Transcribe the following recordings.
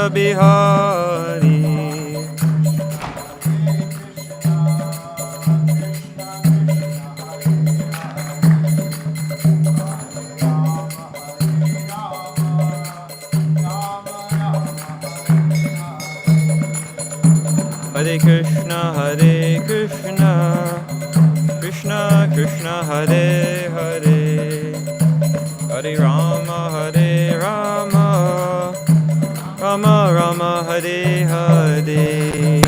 Jaya Bihari. Hare Krishna, Krishna Krishna, Hare Hare, Hare Rama, Rama Rama, Hare Hare.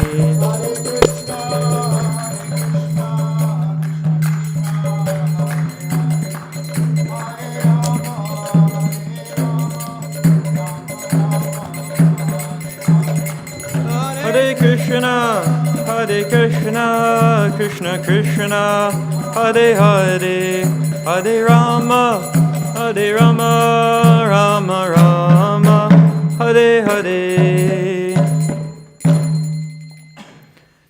Hare Krishna, Krishna Krishna, Hare Hare, Hare Rama, Rama Rama, Hare Hare.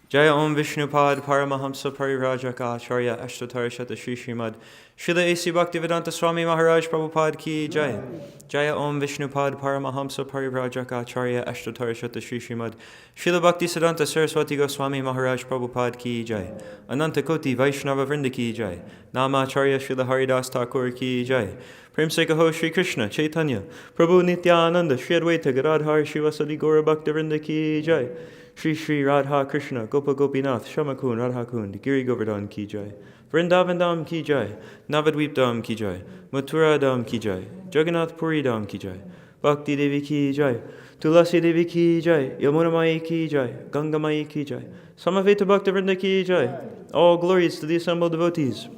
Jaya Om Vishnupad Paramahamsa Parivraja Acharya Ashtatara Shata Shri Srimad Srila A.C. Bhaktivedanta Swami Maharaj Prabhupada Ki Jaya. Jaya Om Vishnupad Paramahamsa Parivraja Acharya Ashtatara Shata Shri Srimad Srila Bhaktisiddhanta Saraswati Goswami Maharaj Prabhupada Ki Jaya. Ananta Koti Vaishnava Vrinda Ki Jaya. Nama Acharya Srila Haridas Thakur Ki Jaya. Prem Se Kaho Shri Krishna Chaitanya Prabhu Nityananda Shri Advaita Gadadhar Shivasadi Gaura Bhakta Vrinda Ki Jaya. Shri Shri Radha Krishna Gopa Gopinath Shamakun Radha Kund Giri Govardhan Ki Jai, Vrindavan Dham Ki Jai, Navadvip Dham Ki Jai, Mathura Dham Ki Jai, Jagannath Puri Dham Ki Jai, Bhakti Devi Ki Jai, Tulasi Devi Ki Jai, Yamuna Mai Ki Jai, Ganga Mai Ki Jai, Samaveta Bhakta Vrinda Ki Jai. All glories to the assembled devotees.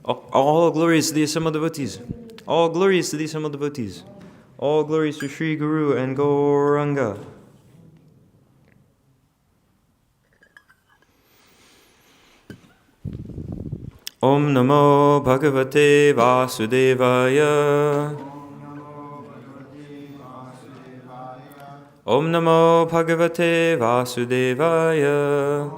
All glories to the assembled devotees. All glories to the assembled devotees. All glories to Sri Guru and Gauranga. Om Namo Bhagavate Vasudevaya. Om Namo Bhagavate Vasudevaya.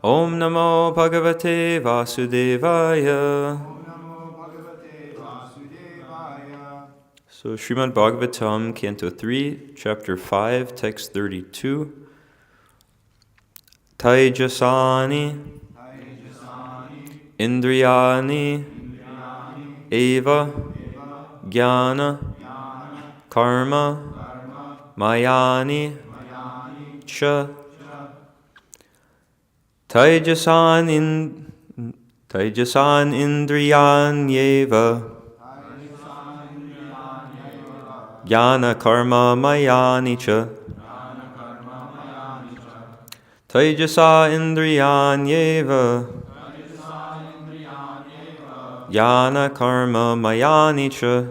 Om Namo Bhagavate Vasudevaya. So Srimad Bhagavatam, Canto 3, Chapter 5, Text 32. Taijasani Indriyani Eva Jnana Karma Mayani Cha Taijasan Indriyanyeva Jnana Karma Mayani Cha Taijasa Indriyanyeva Jnana Karma Mayani Cha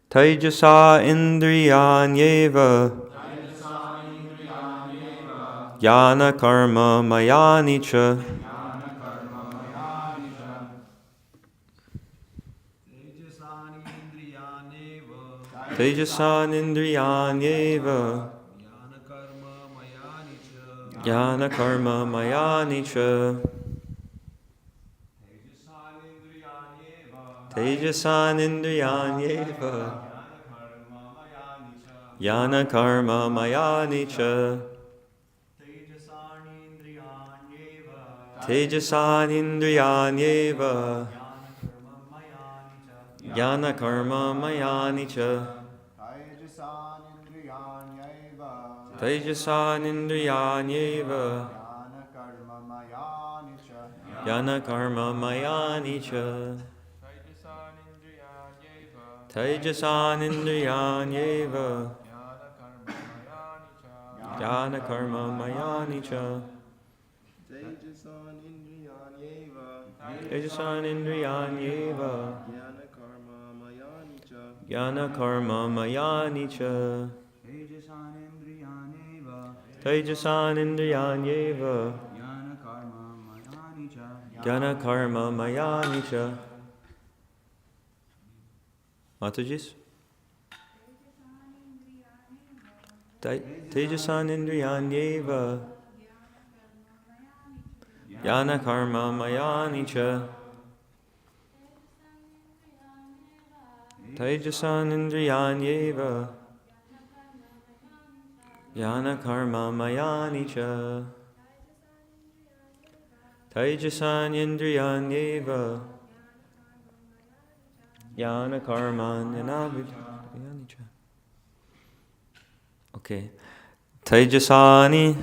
Taijasa Indriyanyeva Jnana Karma Mayani Cha Tejasan Indriyanyeva Jnana Karma Mayani Cha Tejasan Indriyanyeva Jnana Karma Mayani Cha Tejasan Indriyanyeva Jnana Karma Mayani Cha Tejasan Indriyanyeva Jnana Karma Mayani Cha Tejasan Indriyanyeva Jnana Karma Mayani Cha Tejasan Indriyanyeva Jnana Karma Mayani Cha Tejasan Indriyanyeva Jnana Karma Mayani Cha. Matajis? Tejasan Indriyanyeva Jnana Karma Mayani Cha Taijasan indriyanyeva yana karma mayani cha. Taijasan indriyanyeva yana karma mayani cha. Okay. Taijasani,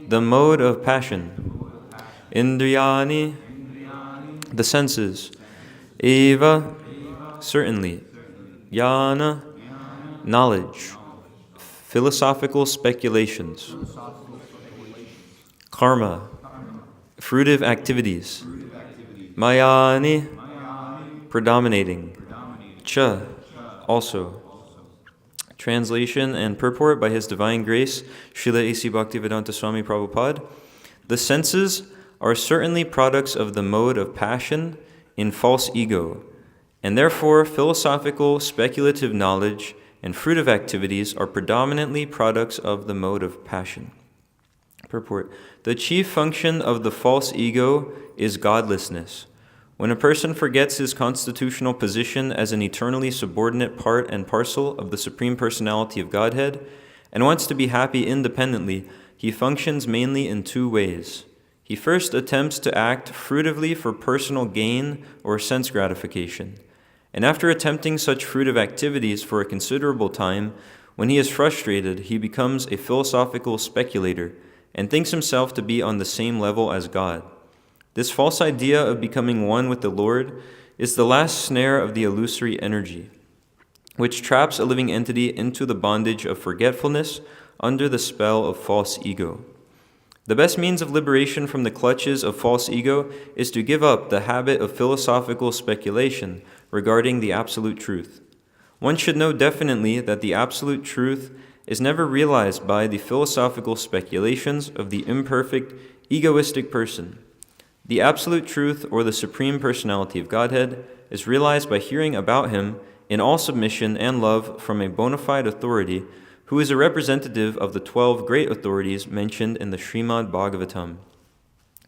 the mode of passion. Indriyani, the senses. Eva, certainly. Jnana, knowledge. Philosophical speculations. Karma, fruitive activities. Mayani, predominating. Cha, also. Translation and purport by His Divine Grace, Srila A.C. Bhaktivedanta Swami Prabhupada. The senses are certainly products of the mode of passion in false ego, and therefore philosophical, speculative knowledge and fruitive activities are predominantly products of the mode of passion. Purport. The chief function of the false ego is godlessness. When a person forgets his constitutional position as an eternally subordinate part and parcel of the Supreme Personality of Godhead and wants to be happy independently, he functions mainly in two ways. He first attempts to act fruitively for personal gain or sense gratification. And after attempting such fruitive activities for a considerable time, when he is frustrated, he becomes a philosophical speculator and thinks himself to be on the same level as God. This false idea of becoming one with the Lord is the last snare of the illusory energy, which traps a living entity into the bondage of forgetfulness under the spell of false ego. The best means of liberation from the clutches of false ego is to give up the habit of philosophical speculation regarding the absolute truth. One should know definitely that the absolute truth is never realized by the philosophical speculations of the imperfect, egoistic person. The absolute truth, or the Supreme Personality of Godhead, is realized by hearing about Him in all submission and love from a bona fide authority who is a representative of the 12 great authorities mentioned in the Srimad Bhagavatam.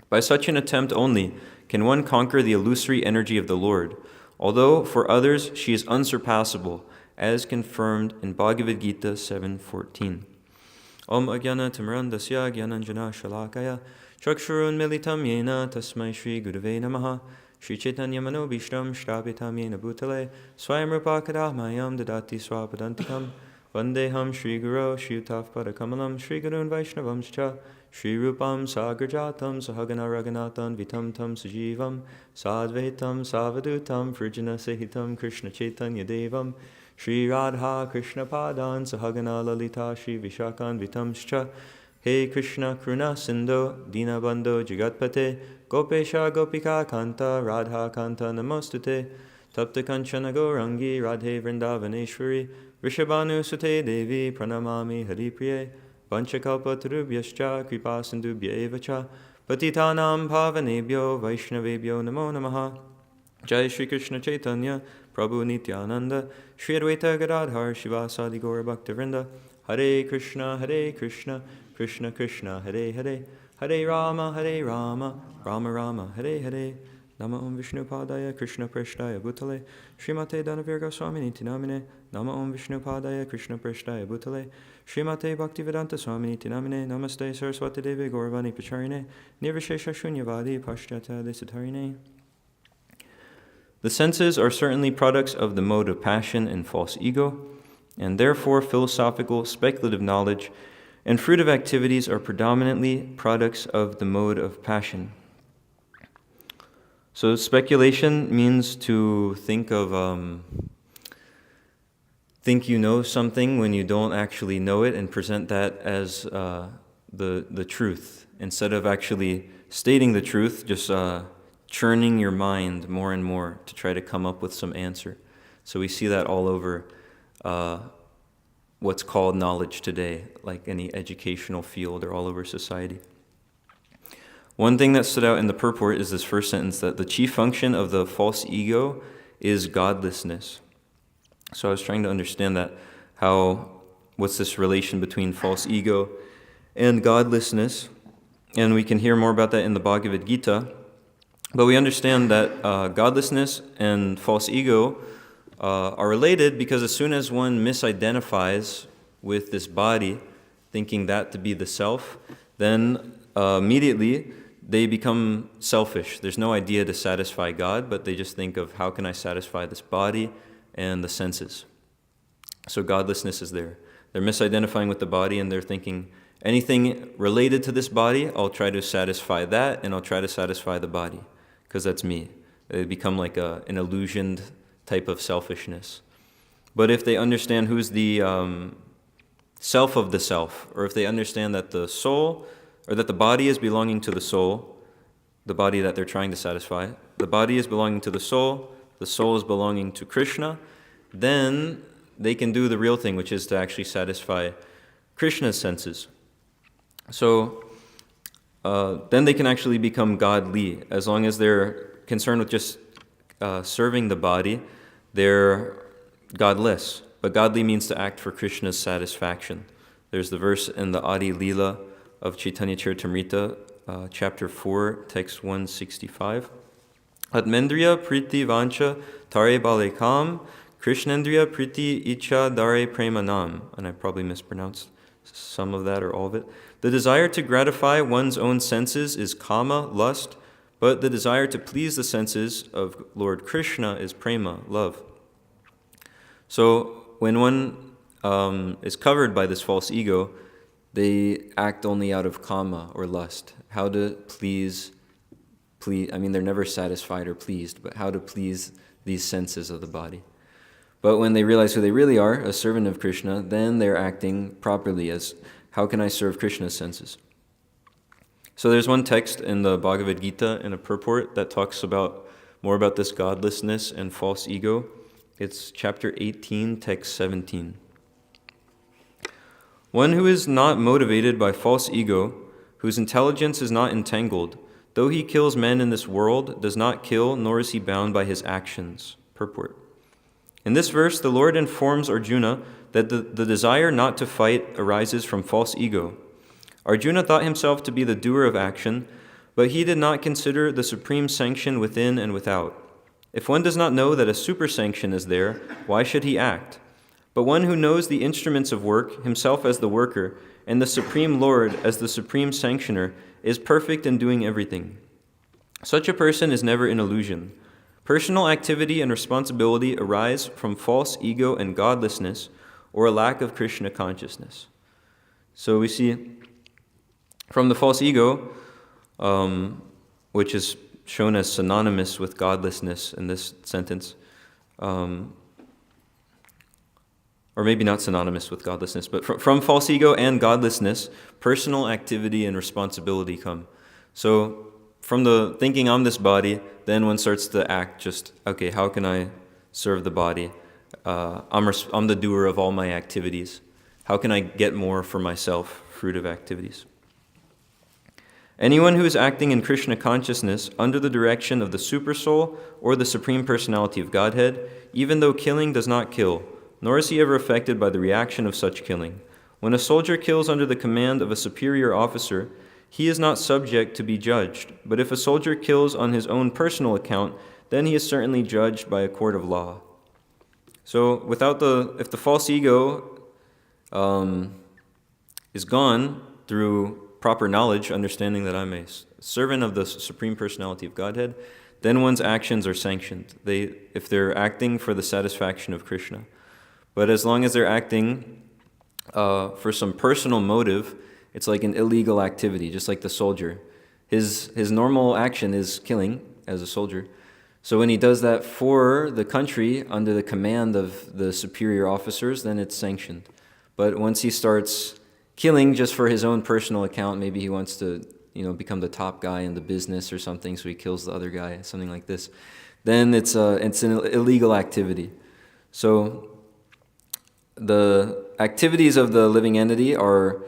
By such an attempt only can one conquer the illusory energy of the Lord, although for others she is unsurpassable, as confirmed in Bhagavad Gita 7:14. Om Ajnana Timirandasya Jnananjana Shalakaya Chakshurun Militam Yena Tasmai Shri Gurave Namaha Shri Chaitanya Manobhishtam Shravitam Yena Bhutale Swayam Rupa Kadahmayam Dadati Swapadantikam Vandeham Shri Guru Shri Utaf Padakamalam Shri Gurun Vaishnavamscha Shri Rupam Sagrajatam Sahagana Raghunathan Vitam Tam Sajivam Sadvaitam Savadutam Frijana Sahitam Krishna Chaitanya Devam Shri Radha Krishna Padan Sahagana Lalita Shri Vishakan Vitamscha He Krishna Kruna Sindho Dinabandho Jagatpate Gopesha Gopika Kanta Radha Kanta Namostute Tapta Kanchana Gaurangi Radhe Vrindavaneshwari Rishabhanu Sute Devi Pranamami Haripriye Vanchakalpa Tarubhyascha Kripa Sindhubhya Evacha Patitanam Pavanebhyo Vaishnavebhyo Namo Namaha Jai Shri Krishna Chaitanya Prabhu Nityananda Shri Advaita Gadadhar Shivasadi Gaura Bhaktivinoda Hare Krishna Krishna Krishna Hare Hare Hare Rama Rama Rama Hare Hare Nama Om Vishnu Padaya Krishna Preshtaya Bhutale Srimate Dhanavirga Swamini Tinamine Nama Om Vishnu Padaya Krishna Preshtaya Bhutale Srimate Bhaktivedanta Swamini Tinamine Namaste Saraswati Devi Gauravani Pacharine Nirvishesha Shunyavadi Pashtata Desitarine. The senses are certainly products of the mode of passion and false ego, and therefore philosophical, speculative knowledge and fruitive activities are predominantly products of the mode of passion. So speculation means to think you know something when you don't actually know it, and present that as the truth, instead of actually stating the truth, just churning your mind more and more to try to come up with some answer. So we see that all over what's called knowledge today, like any educational field or all over society. One thing that stood out in the purport is this first sentence, that the chief function of the false ego is godlessness. So I was trying to understand that, what's this relation between false ego and godlessness? And we can hear more about that in the Bhagavad Gita. But we understand that godlessness and false ego are related because as soon as one misidentifies with this body, thinking that to be the self, then immediately they become selfish. There's no idea to satisfy God, but they just think of how can I satisfy this body and the senses. So godlessness is there. They're misidentifying with the body and they're thinking anything related to this body, I'll try to satisfy that and I'll try to satisfy the body because that's me. They become like an illusioned type of selfishness. But if they understand who's the self of the self, or if they understand that the soul, or that the body is belonging to the soul, the body that they're trying to satisfy, the body is belonging to the soul is belonging to Krishna, then they can do the real thing, which is to actually satisfy Krishna's senses. So then they can actually become godly. As long as they're concerned with just serving the body, they're godless. But godly means to act for Krishna's satisfaction. There's the verse in the Adi Leela of Chaitanya Charitamrita, chapter 4, text 165. Atmendriya priti vancha tare balekam, Krishnendriya priti icha dare premanam. And I probably mispronounced some of that or all of it. The desire to gratify one's own senses is kama, lust, but the desire to please the senses of Lord Krishna is prema, love. So when one is covered by this false ego, they act only out of kama or lust. How to please, I mean, they're never satisfied or pleased, but how to please these senses of the body. But when they realize who they really are, a servant of Krishna, then they're acting properly as, how can I serve Krishna's senses? So there's one text in the Bhagavad Gita in a purport that talks more about this godlessness and false ego. It's chapter 18, text 17. One who is not motivated by false ego, whose intelligence is not entangled, though he kills men in this world, does not kill, nor is he bound by his actions. Purport. In this verse, the Lord informs Arjuna that the desire not to fight arises from false ego. Arjuna thought himself to be the doer of action, but he did not consider the supreme sanction within and without. If one does not know that a super sanction is there, why should he act? But one who knows the instruments of work, himself as the worker, and the Supreme Lord as the supreme sanctioner, is perfect in doing everything. Such a person is never in illusion. Personal activity and responsibility arise from false ego and godlessness, or a lack of Krishna consciousness. So we see from the false ego, which is shown as synonymous with godlessness in this sentence, or maybe not synonymous with godlessness, but from false ego and godlessness, personal activity and responsibility come. So from the thinking I'm this body, then one starts to act just, okay, how can I serve the body? I'm the doer of all my activities. How can I get more for myself, fruit of activities? Anyone who is acting in Krishna consciousness under the direction of the Supersoul or the Supreme Personality of Godhead, even though killing does not kill, nor is he ever affected by the reaction of such killing. When a soldier kills under the command of a superior officer, he is not subject to be judged. But if a soldier kills on his own personal account, then he is certainly judged by a court of law. So if the false ego is gone through proper knowledge, understanding that I'm a servant of the Supreme Personality of Godhead, then one's actions are sanctioned. If they're acting for the satisfaction of Krishna. But as long as they're acting for some personal motive, it's like an illegal activity, just like the soldier. His normal action is killing as a soldier. So when he does that for the country under the command of the superior officers, then it's sanctioned. But once he starts killing just for his own personal account, maybe he wants to, become the top guy in the business or something, so he kills the other guy, something like this, then it's an illegal activity. So the activities of the living entity are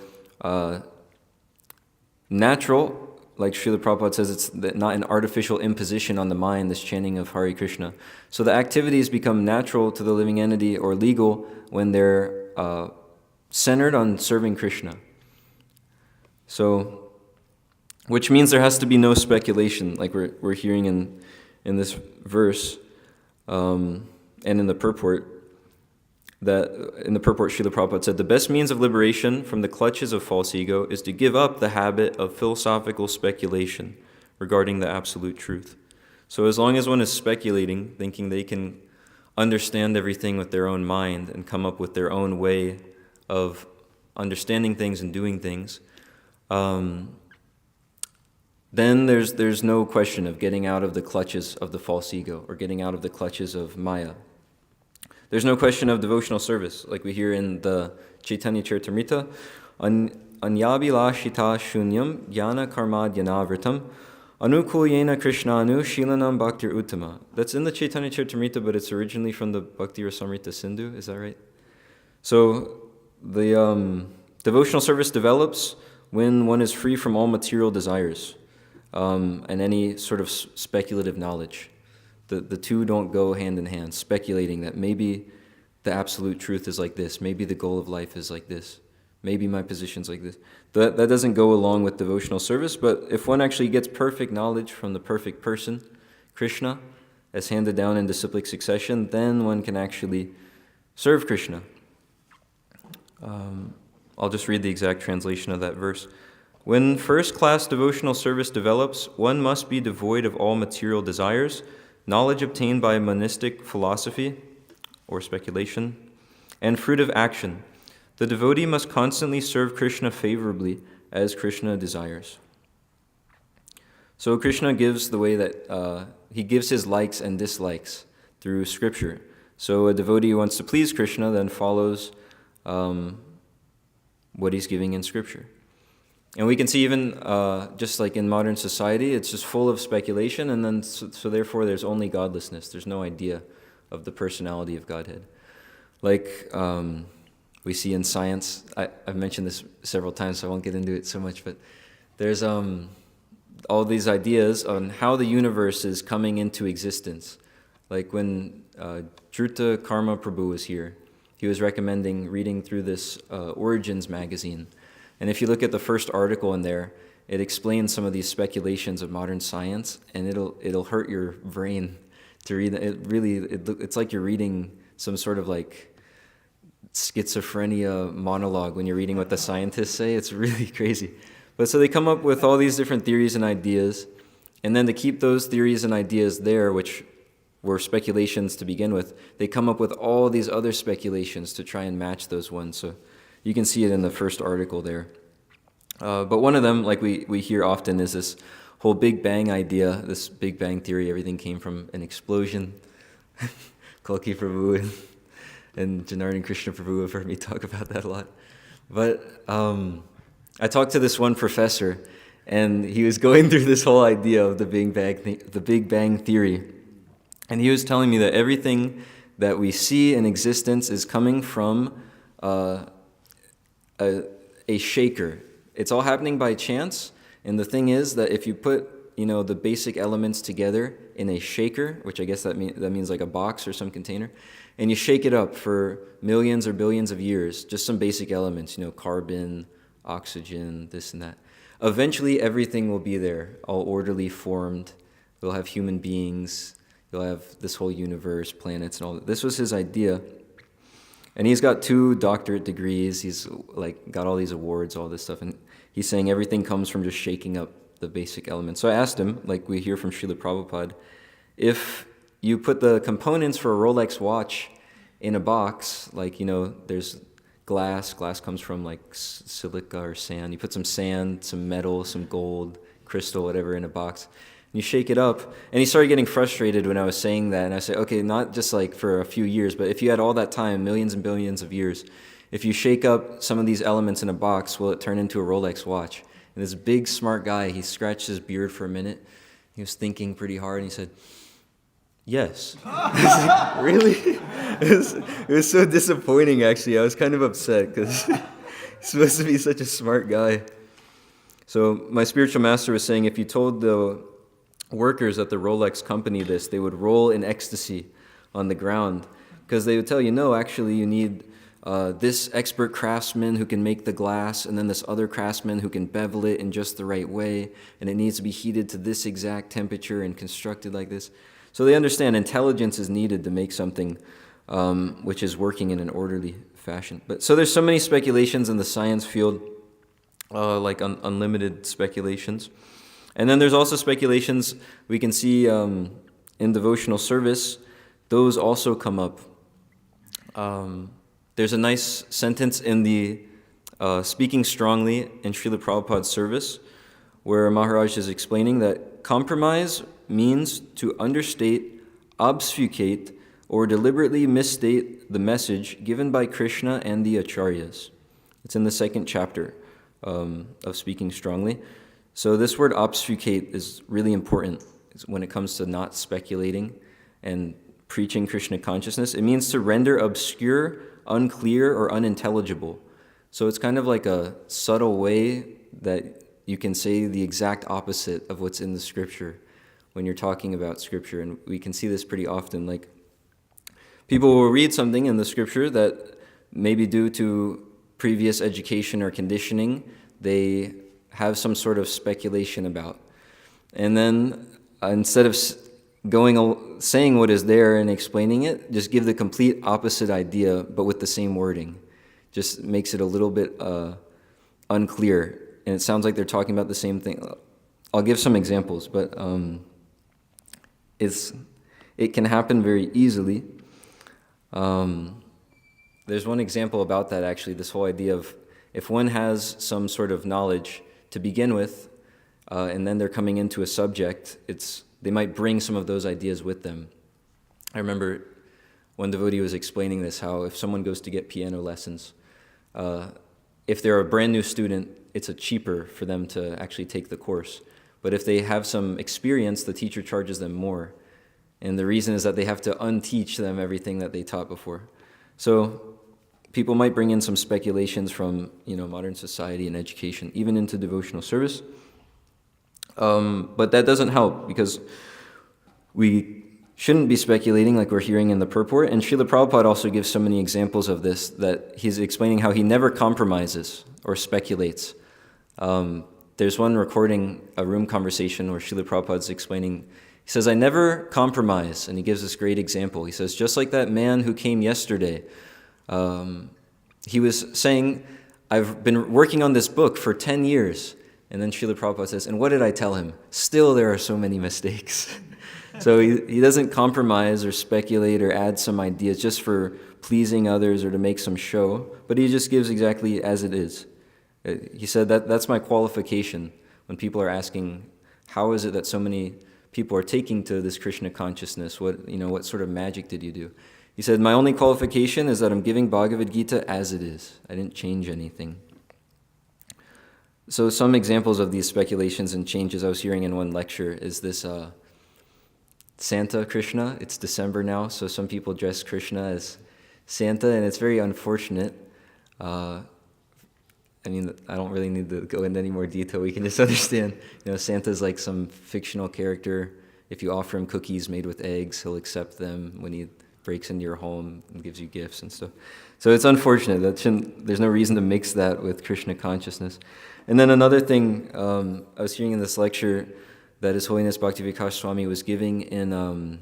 natural. Like Srila Prabhupada says, it's not an artificial imposition on the mind, this chanting of Hare Krishna. So the activities become natural to the living entity or legal when they're centered on serving Krishna. So, which means there has to be no speculation, like we're hearing in this verse. And in the purport, Srila Prabhupada said, the best means of liberation from the clutches of false ego is to give up the habit of philosophical speculation regarding the absolute truth. So as long as one is speculating, thinking they can understand everything with their own mind and come up with their own way of understanding things and doing things, then there's no question of getting out of the clutches of the false ego or getting out of the clutches of Maya. There's no question of devotional service, like we hear in the Chaitanya Charitamrita, Anyabhilashita shunyam jnana karma dhyanavritam anukulyena krishnanu shilanam bhaktir uttama. That's in the Chaitanya Charitamrita, but it's originally from the Bhakti Rasamrita Sindhu, is that right? So the devotional service develops when one is free from all material desires and any sort of speculative knowledge. The two don't go hand in hand, speculating that maybe the absolute truth is like this, maybe the goal of life is like this, maybe my position's like this. That doesn't go along with devotional service, but if one actually gets perfect knowledge from the perfect person, Krishna, as handed down in disciplic succession, then one can actually serve Krishna. I'll just read the exact translation of that verse. When first-class devotional service develops, one must be devoid of all material desires, knowledge obtained by monistic philosophy or speculation, and fruit of action. The devotee must constantly serve Krishna favorably as Krishna desires. So Krishna gives the way that he gives his likes and dislikes through scripture. So a devotee who wants to please Krishna then follows what he's giving in scripture. And we can see even just like in modern society, it's just full of speculation, and then so therefore there's only godlessness. There's no idea of the personality of Godhead. Like we see in science, I've mentioned this several times, so I won't get into it so much, but there's all these ideas on how the universe is coming into existence. Like when Rsi Kumar Prabhu was here, he was recommending reading through this Origins magazine. And if you look at the first article in there, it explains some of these speculations of modern science, and it'll hurt your brain to read it. It's like you're reading some sort of like schizophrenia monologue when you're reading what the scientists say. It's really crazy. But so they come up with all these different theories and ideas, and then to keep those theories and ideas there, which were speculations to begin with, they come up with all these other speculations to try and match those ones. So you can see it in the first article there. But one of them, like we hear often, is this whole Big Bang idea, this Big Bang theory, everything came from an explosion. Kalki Prabhu and Janardhan Krishna Prabhu have heard me talk about that a lot. But I talked to this one professor, and he was going through this whole idea of the Big Bang theory. And he was telling me that everything that we see in existence is coming from a shaker. It's all happening by chance, and the thing is that if you put the basic elements together in a shaker, which I guess that means like a box or some container, and you shake it up for millions or billions of years, just some basic elements, carbon, oxygen, this and that. Eventually everything will be there, all orderly formed. We'll have human beings, you'll have this whole universe, planets and all that. This was his idea. And he's got 2 doctorate degrees. He's got all these awards, all this stuff. And he's saying everything comes from just shaking up the basic elements. So I asked him, like we hear from Srila Prabhupada, if you put the components for a Rolex watch in a box, there's glass comes from like silica or sand. You put some sand, some metal, some gold, crystal, whatever in a box. You shake it up, and he started getting frustrated when I was saying that, and I said, okay, not just like for a few years, but if you had all that time, millions and billions of years, if you shake up some of these elements in a box, will it turn into a Rolex watch? And this big, smart guy, he scratched his beard for a minute, he was thinking pretty hard, and he said, yes. I was like, really? It was so disappointing, actually. I was kind of upset, because he's supposed to be such a smart guy. So my spiritual master was saying, if you told the workers at the Rolex company this, they would roll in ecstasy on the ground, because they would tell you, no, actually you need this expert craftsman who can make the glass, and then this other craftsman who can bevel it in just the right way, and it needs to be heated to this exact temperature and constructed like this. So they understand intelligence is needed to make something which is working in an orderly fashion. But so there's so many speculations in the science field, like unlimited speculations. And then there's also speculations we can see in devotional service. Those also come up. There's a nice sentence in the Speaking Strongly in Srila Prabhupada's service where Maharaj is explaining that compromise means to understate, obfuscate, or deliberately misstate the message given by Krishna and the Acharyas. It's in the second chapter of Speaking Strongly. So this word obfuscate is really important when it comes to not speculating and preaching Krishna consciousness. It means to render obscure, unclear, or unintelligible. So it's kind of like a subtle way that you can say the exact opposite of what's in the scripture when you're talking about scripture. And we can see this pretty often. Like, people will read something in the scripture that maybe due to previous education or conditioning, they have some sort of speculation about. And then instead of saying what is there and explaining it, just give the complete opposite idea, but with the same wording. Just makes it a little bit unclear. And it sounds like they're talking about the same thing. I'll give some examples, but it can happen very easily. There's one example about that, actually, this whole idea of if one has some sort of knowledge to begin with, and then they're coming into a subject, they might bring some of those ideas with them. I remember one devotee was explaining this, how if someone goes to get piano lessons, if they're a brand new student, it's cheaper for them to actually take the course. But if they have some experience, the teacher charges them more. And the reason is that they have to unteach them everything that they taught before. So people might bring in some speculations from modern society and education, even into devotional service. But that doesn't help, because we shouldn't be speculating like we're hearing in the purport. And Srila Prabhupada also gives so many examples of this, that he's explaining how he never compromises or speculates. There's one recording, a room conversation, where Srila Prabhupada's explaining, he says, I never compromise. And he gives this great example. He says, just like that man who came yesterday, he was saying, I've been working on this book for 10 years. And then Srila Prabhupada says, and what did I tell him? Still there are so many mistakes. So he doesn't compromise or speculate or add some ideas just for pleasing others or to make some show, but he just gives exactly as it is. He said that's my qualification when people are asking, how is it that so many people are taking to this Krishna consciousness? What sort of magic did you do? He said, my only qualification is that I'm giving Bhagavad Gita as it is. I didn't change anything. So some examples of these speculations and changes I was hearing in one lecture is this Santa Krishna. It's December now, so some people dress Krishna as Santa, and it's very unfortunate. I don't really need to go into any more detail. We can just understand, Santa's like some fictional character. If you offer him cookies made with eggs, he'll accept them when he breaks into your home and gives you gifts and stuff. So it's unfortunate. There's no reason to mix that with Krishna consciousness. And then another thing I was hearing in this lecture that His Holiness Bhakti Vikas Swami was giving in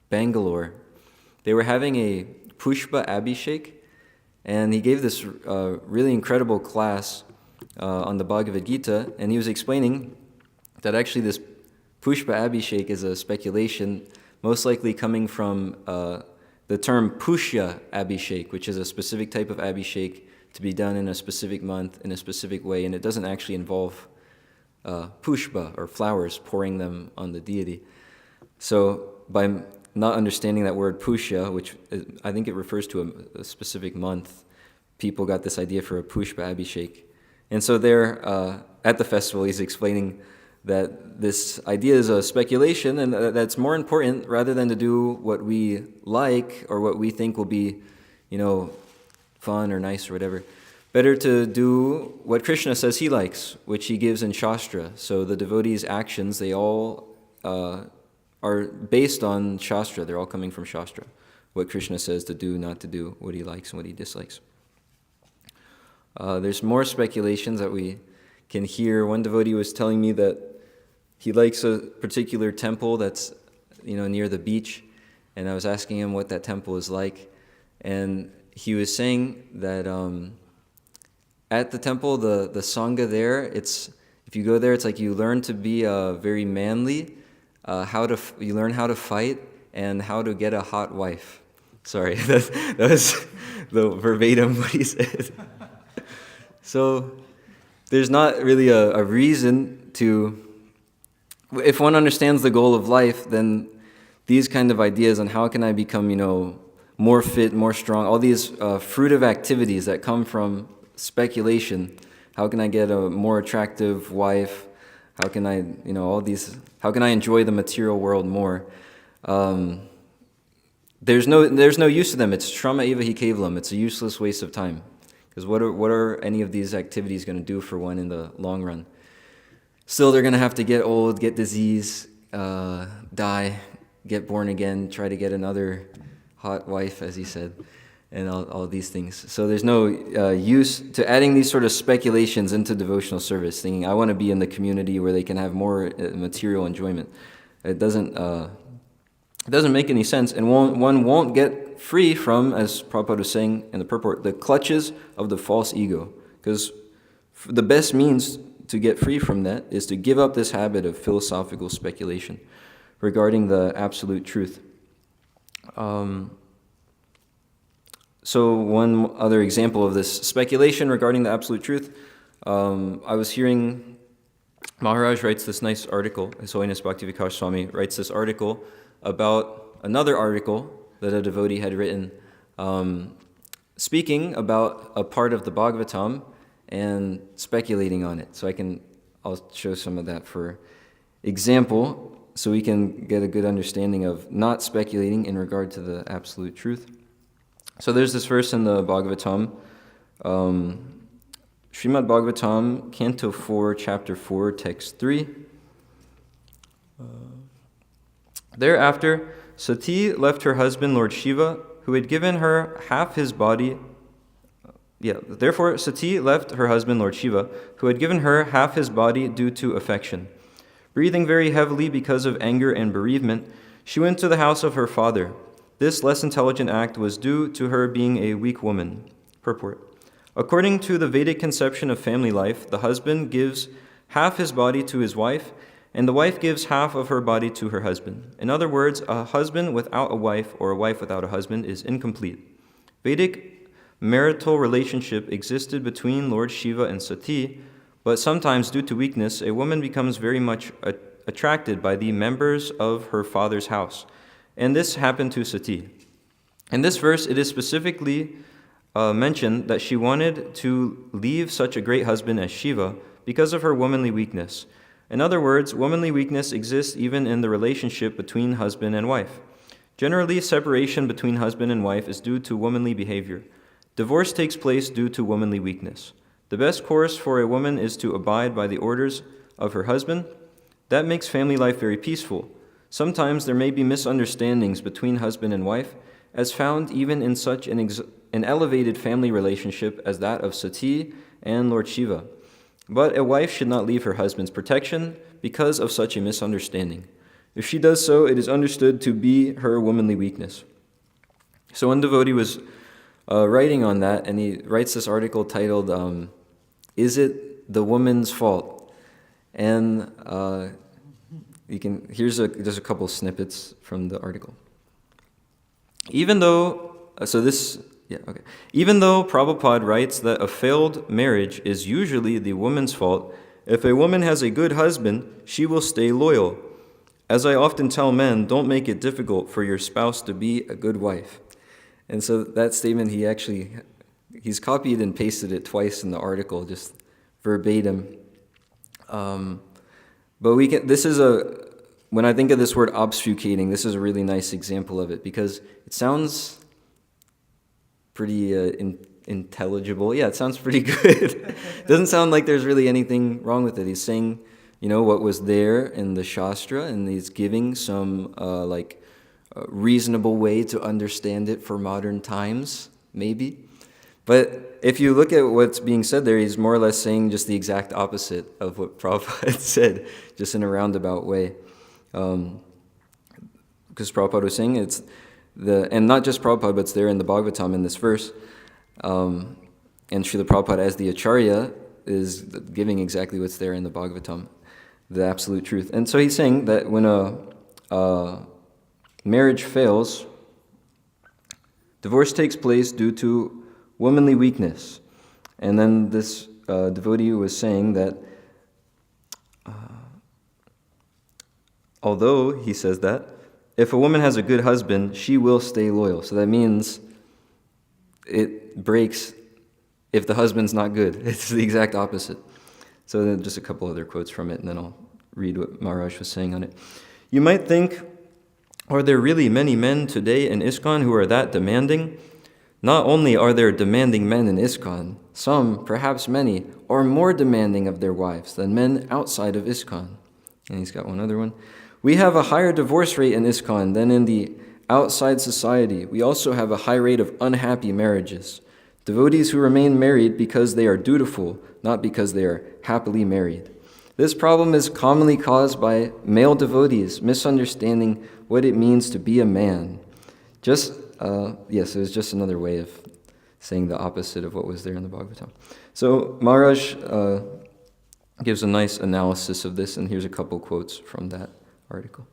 Bangalore. They were having a Pushpa Abhishek, and he gave this really incredible class on the Bhagavad Gita, and he was explaining that actually this Pushpa Abhishek is a speculation, most likely coming from the term Pushya Abhishek, which is a specific type of Abhishek to be done in a specific month, in a specific way, and it doesn't actually involve pushpa, or flowers, pouring them on the deity. So by not understanding that word pushya, which I think it refers to a specific month, people got this idea for a pushpa abhishek. And so there, at the festival, he's explaining that this idea is a speculation, and that's more important, rather than to do what we like or what we think will be, fun or nice or whatever. Better to do what Krishna says he likes, which he gives in Shastra. So the devotees' actions, they all are based on Shastra. They're all coming from Shastra. What Krishna says to do, not to do, what he likes and what he dislikes. There's more speculations that we can hear. One devotee was telling me that he likes a particular temple that's near the beach, and I was asking him what that temple is like, and he was saying that at the temple, the sangha there, if you go there, it's like you learn to be very manly, you learn how to fight and how to get a hot wife. Sorry, that was the verbatim what he said. So there's not really a reason to, if one understands the goal of life, then these kind of ideas on how can I become, more fit, more strong, all these fruitive activities that come from speculation. How can I get a more attractive wife? How can I, how can I enjoy the material world more? There's no use to them. It's shrama eva hi kevalam. It's a useless waste of time. Because what are any of these activities going to do for one in the long run? Still, they're going to have to get old, get disease, die, get born again, try to get another hot wife, as he said, and all these things. So there's no use to adding these sort of speculations into devotional service, thinking I want to be in the community where they can have more material enjoyment. It doesn't make any sense, and one won't get free from, as Prabhupada was saying in the purport, the clutches of the false ego. Because the best means to get free from that is to give up this habit of philosophical speculation regarding the absolute truth. So one other example of this speculation regarding the absolute truth, I was hearing Maharaj writes this nice article, His Holiness Bhakti-Vikas Swami writes this article about another article that a devotee had written, speaking about a part of the Bhagavatam and speculating on it. So I'll show some of that for example, so we can get a good understanding of not speculating in regard to the absolute truth. So there's this verse in the Bhagavatam, Srimad Bhagavatam, Canto 4, Chapter 4, Text 3. Thereafter, Sati left her husband, Lord Shiva, who had given her half his body. Therefore, Sati left her husband, Lord Shiva, who had given her half his body due to affection. Breathing very heavily because of anger and bereavement, she went to the house of her father. This less intelligent act was due to her being a weak woman. Purport. According to the Vedic conception of family life, the husband gives half his body to his wife, and the wife gives half of her body to her husband. In other words, a husband without a wife or a wife without a husband is incomplete. Vedic marital relationship existed between Lord Shiva and Sati, but sometimes due to weakness, a woman becomes very much attracted by the members of her father's house. And this happened to Sati. In this verse, it is specifically mentioned that she wanted to leave such a great husband as Shiva because of her womanly weakness. In other words, womanly weakness exists even in the relationship between husband and wife. Generally, separation between husband and wife is due to womanly behavior. Divorce takes place due to womanly weakness. The best course for a woman is to abide by the orders of her husband. That makes family life very peaceful. Sometimes there may be misunderstandings between husband and wife, as found even in such an elevated family relationship as that of Sati and Lord Shiva. But a wife should not leave her husband's protection because of such a misunderstanding. If she does so, it is understood to be her womanly weakness. So one devotee was writing on that, and he writes this article titled, Is It the Woman's Fault? And here's just a couple snippets from the article. Even though Prabhupada writes that a failed marriage is usually the woman's fault, if a woman has a good husband, she will stay loyal. As I often tell men, don't make it difficult for your spouse to be a good wife. And so that statement, he's copied and pasted it twice in the article, just verbatim. But when I think of this word obfuscating, this is a really nice example of it, because it sounds pretty intelligible. Yeah, it sounds pretty good. It doesn't sound like there's really anything wrong with it. He's saying, what was there in the Shastra, and he's giving some reasonable way to understand it for modern times, maybe. But if you look at what's being said there, he's more or less saying just the exact opposite of what Prabhupada said, just in a roundabout way. because Prabhupada was saying and not just Prabhupada, but it's there in the Bhagavatam in this verse. And Srila Prabhupada, as the Acharya, is giving exactly what's there in the Bhagavatam, the absolute truth. And so he's saying that when a marriage fails, divorce takes place due to womanly weakness. And then this devotee was saying that although he says that, if a woman has a good husband, she will stay loyal. So that means it breaks if the husband's not good. It's the exact opposite. So then just a couple other quotes from it, and then I'll read what Maharaj was saying on it. You might think, are there really many men today in ISKCON who are that demanding? Not only are there demanding men in ISKCON, some, perhaps many, are more demanding of their wives than men outside of ISKCON. And he's got one other one. We have a higher divorce rate in ISKCON than in the outside society. We also have a high rate of unhappy marriages. Devotees who remain married because they are dutiful, not because they are happily married. This problem is commonly caused by male devotees misunderstanding what it means to be a man. Yes, it was just another way of saying the opposite of what was there in the Bhagavatam. So Maharaj gives a nice analysis of this, and here's a couple quotes from that article.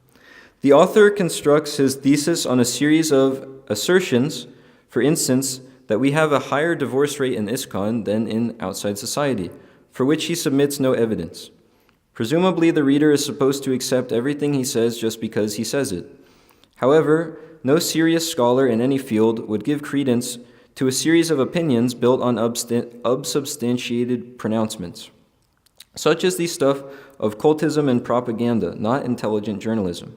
The author constructs his thesis on a series of assertions, for instance, that we have a higher divorce rate in ISKCON than in outside society, for which he submits no evidence. Presumably, the reader is supposed to accept everything he says just because he says it. However, no serious scholar in any field would give credence to a series of opinions built on unsubstantiated pronouncements. Such is the stuff of cultism and propaganda, not intelligent journalism.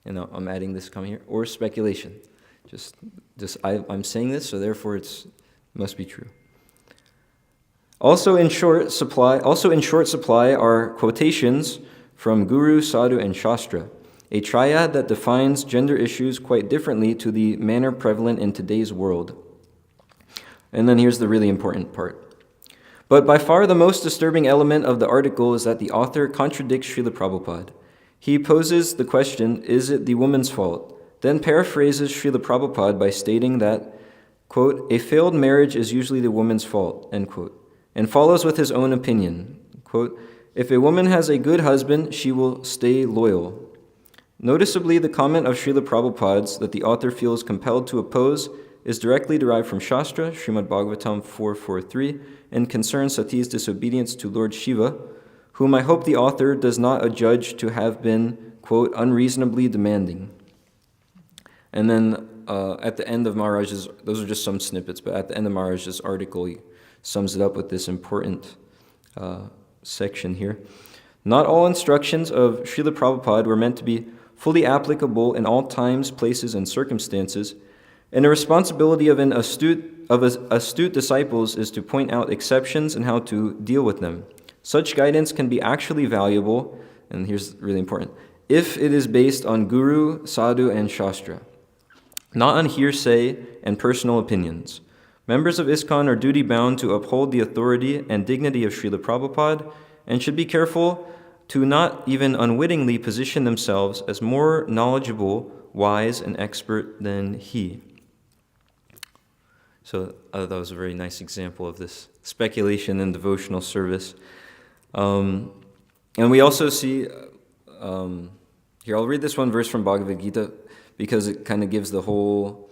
And I'm adding this coming here, or speculation. I'm saying this, so therefore it must be true. Also in short supply are quotations from Guru, Sadhu, and Shastra, a triad that defines gender issues quite differently to the manner prevalent in today's world. And then here's the really important part. But by far the most disturbing element of the article is that the author contradicts Srila Prabhupada. He poses the question, is it the woman's fault? Then paraphrases Srila Prabhupada by stating that, quote, a failed marriage is usually the woman's fault, end quote, and follows with his own opinion, quote, if a woman has a good husband, she will stay loyal. Noticeably, the comment of Srila Prabhupada's that the author feels compelled to oppose is directly derived from Shastra, Srimad Bhagavatam 4.4.3, and concerns Sati's disobedience to Lord Shiva, whom I hope the author does not adjudge to have been, quote, unreasonably demanding. And then at the end of Maharaj's, those are just some snippets, but at the end of Maharaj's article, he sums it up with this important section here. Not all instructions of Srila Prabhupada were meant to be fully applicable in all times, places, and circumstances, and the responsibility of astute disciples is to point out exceptions and how to deal with them. Such guidance can be actually valuable, and here's really important, if it is based on Guru, Sadhu, and Shastra, not on hearsay and personal opinions. Members of ISKCON are duty-bound to uphold the authority and dignity of Srila Prabhupada and should be careful to not even unwittingly position themselves as more knowledgeable, wise, and expert than he. So that was a very nice example of this speculation in devotional service. And we also see, here I'll read this one verse from Bhagavad Gita because it kind of gives the whole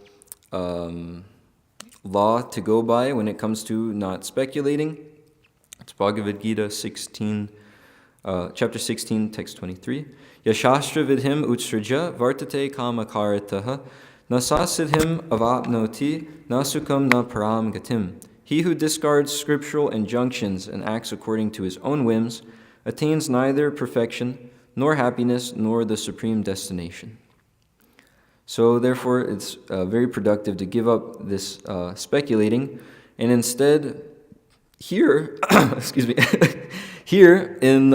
law to go by when it comes to not speculating. It's Bhagavad Gita 16, chapter 16, text 23. Yashastra vidhim utsraja vartate kamakarataha nasasidhim avapnoti nasukam na param gatim. He who discards scriptural injunctions and acts according to his own whims attains neither perfection, nor happiness, nor the supreme destination. So therefore, it's very productive to give up this speculating, and instead, here, here in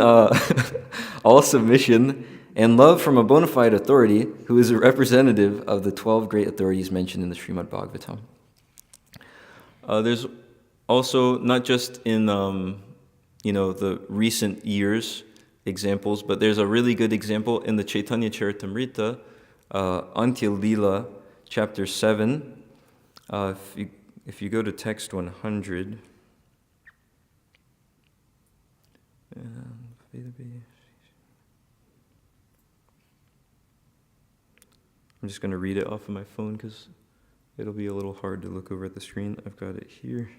all submission and love from a bona fide authority who is a representative of the 12 great authorities mentioned in the Srimad Bhagavatam. There's also, not just in the recent years examples, but there's a really good example in the Chaitanya Charitamrita Antya Lila, chapter 7. If you go to text 100, I'm just going to read it off of my phone because it'll be a little hard to look over at the screen. I've got it here.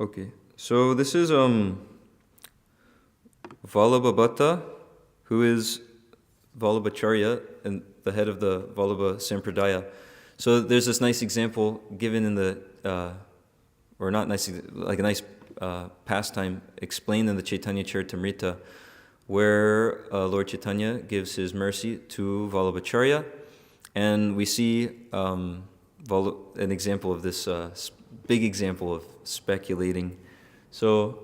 Okay, so this is Vallabhabhatta, who is Vallabhacharya and the head of the Vallabha Sampradaya. So there's this nice example given in the, or not nice, like a nice pastime explained in the Chaitanya Charitamrita, where Lord Chaitanya gives his mercy to Vallabhacharya, and we see an example of this big example of speculating. So